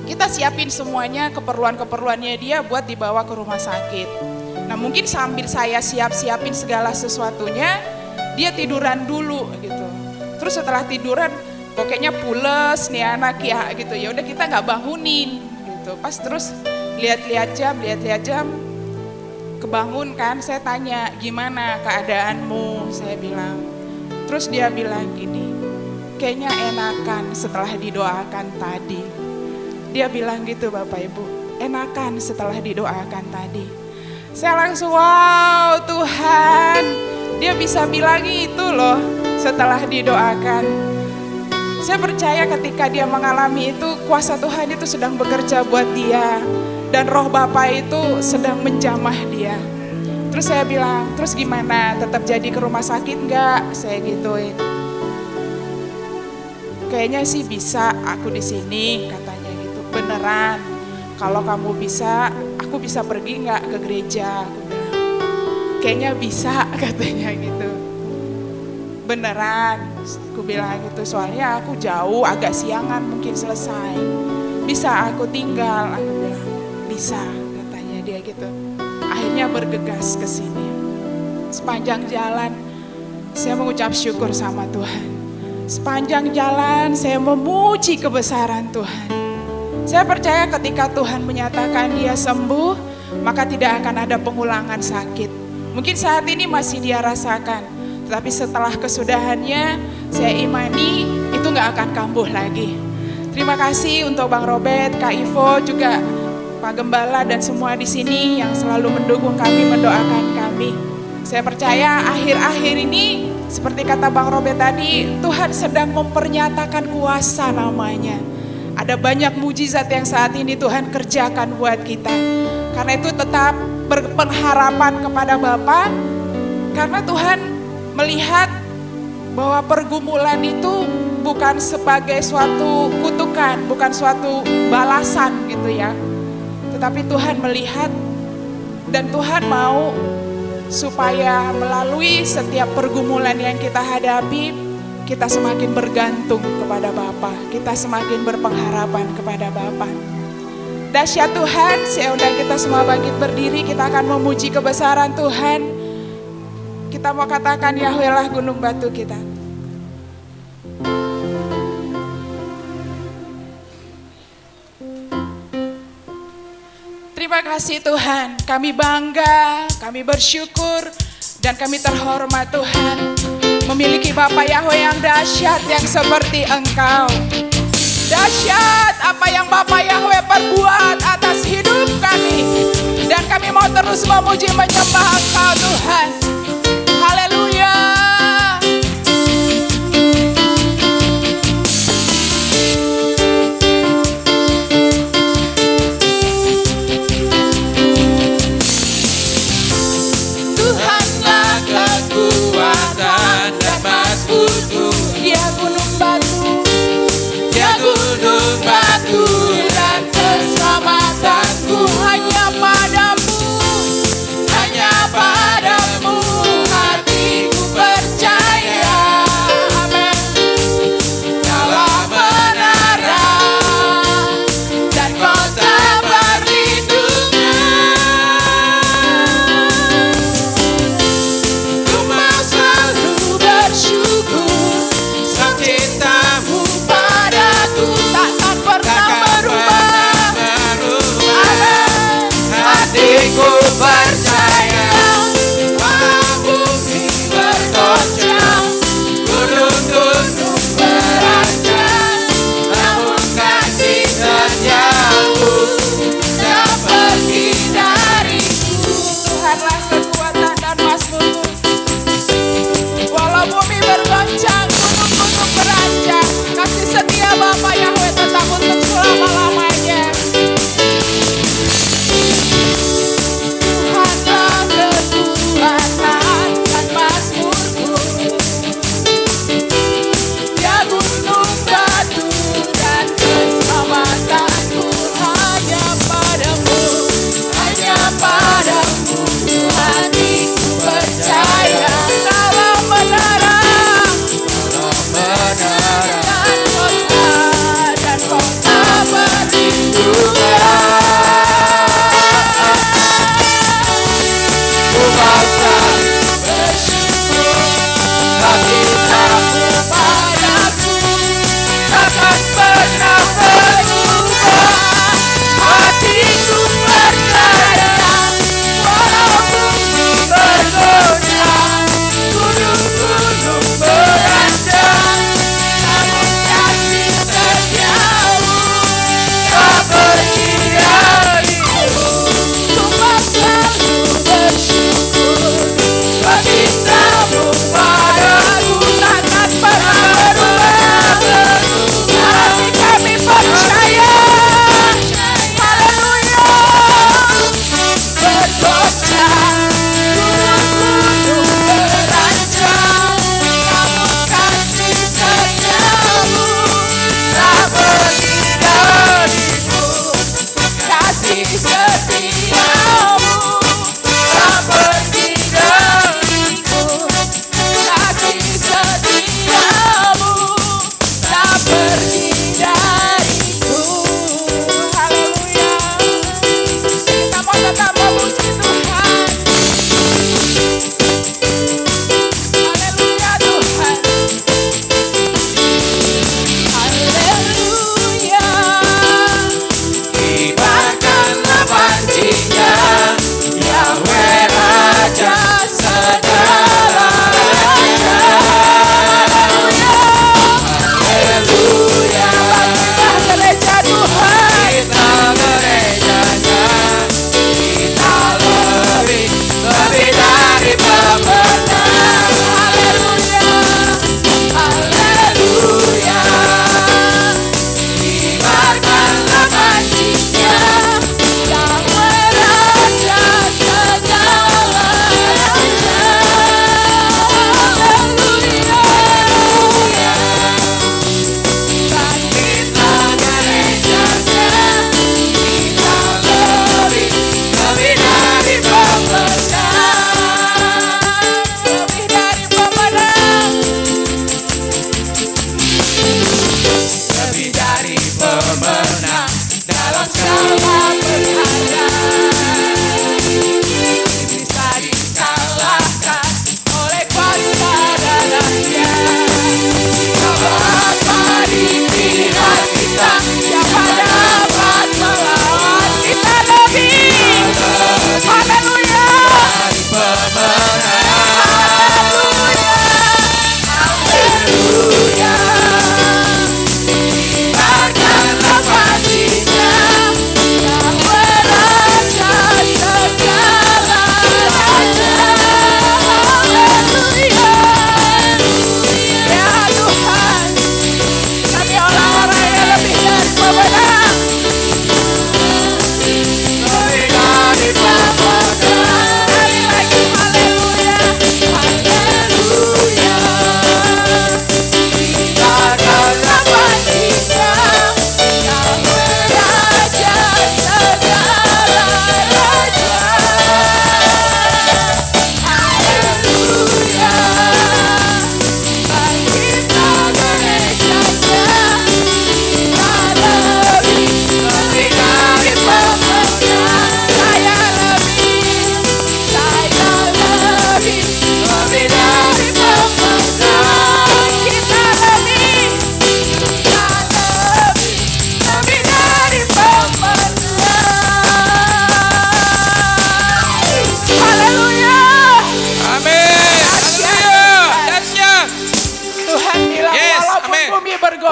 kita siapin semuanya keperluannya dia buat dibawa ke rumah sakit. Nah mungkin sambil saya siapin segala sesuatunya dia tiduran dulu gitu. Terus setelah tiduran pokoknya pules nih anak ya gitu. Ya udah kita nggak bangunin gitu. Pas terus lihat-lihat jam. Kebangun kan, saya tanya gimana keadaanmu, saya bilang. Terus dia bilang gini, kayaknya enakan setelah didoakan tadi. Dia bilang gitu Bapak Ibu, enakan setelah didoakan tadi. Saya langsung wow Tuhan, dia bisa bilang itu loh setelah didoakan. Saya percaya ketika dia mengalami itu, kuasa Tuhan itu sedang bekerja buat dia. Dan roh Bapak itu sedang menjamah dia. Terus saya bilang, terus gimana? Tetap jadi ke rumah sakit enggak? Saya gituin. Kayaknya sih bisa, aku di sini katanya gitu. Beneran? Kalau kamu bisa, aku bisa pergi enggak ke gereja? Aku bilang. Kayaknya bisa katanya gitu. Beneran? Aku bilang gitu. Soalnya aku jauh, agak siangan mungkin selesai. Bisa aku tinggal? Aku bilang. Bisa katanya dia gitu. Akhirnya bergegas ke sini. Sepanjang jalan saya mengucap syukur sama Tuhan. Sepanjang jalan saya memuji kebesaran Tuhan. Saya percaya ketika Tuhan menyatakan dia sembuh, maka tidak akan ada pengulangan sakit. Mungkin saat ini masih dia rasakan, tetapi setelah kesudahannya saya imani itu gak akan kambuh lagi. Terima kasih untuk Bang Robert, Kak Ivo juga Pak Gembala dan semua di sini yang selalu mendukung kami, mendoakan kami. Saya percaya akhir-akhir ini seperti kata Bang Robert tadi, Tuhan sedang mempernyatakan kuasa namanya. Ada banyak mujizat yang saat ini Tuhan kerjakan buat kita. Karena itu tetap berpengharapan kepada Bapa, karena Tuhan melihat bahwa pergumulan itu bukan sebagai suatu kutukan, bukan suatu balasan gitu ya. Tetapi Tuhan melihat dan Tuhan mau supaya melalui setiap pergumulan yang kita hadapi, kita semakin bergantung kepada Bapa, kita semakin berpengharapan kepada Bapa. Dahsyat Tuhan, saya undang kita semua bangkit berdiri, kita akan memuji kebesaran Tuhan. Kita mau katakan Yahweh lah gunung batu kita. Terima kasih Tuhan, kami bangga, kami bersyukur, dan kami terhormat Tuhan. Memiliki Bapa Yahweh yang dahsyat, yang seperti Engkau. Dahsyat apa yang Bapa Yahweh perbuat atas hidup kami. Dan kami mau terus memuji menyembah Engkau Tuhan.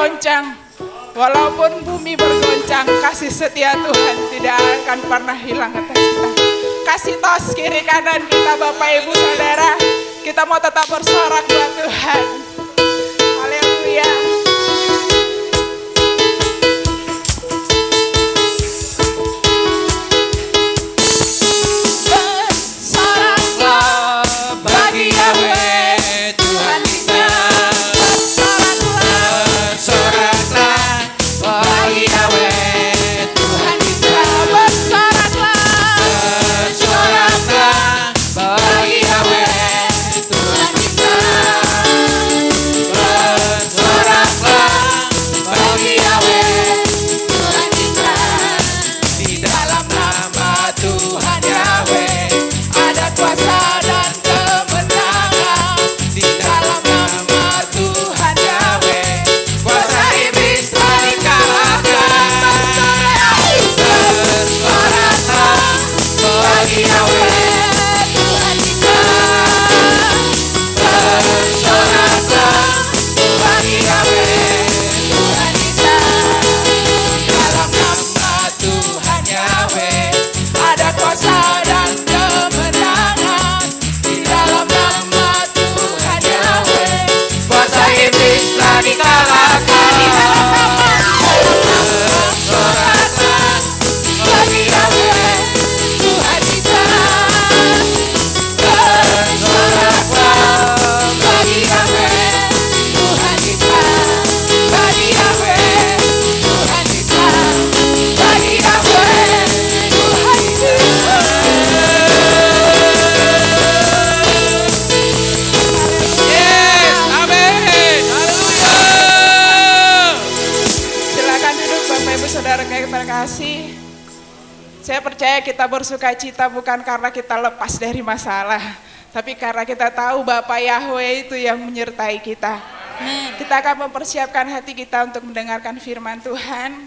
bergoncang, walaupun bumi bergoncang, kasih setia Tuhan tidak akan pernah hilang atas kita. Kasih tos kiri kanan kita, Bapak Ibu Saudara, kita mau tetap bersorak buat Tuhan. Haleluya. percaya kita bersuka cita bukan karena kita lepas dari masalah, tapi karena kita tahu Bapa Yahweh itu yang menyertai kita. Kita akan mempersiapkan hati kita untuk mendengarkan firman Tuhan.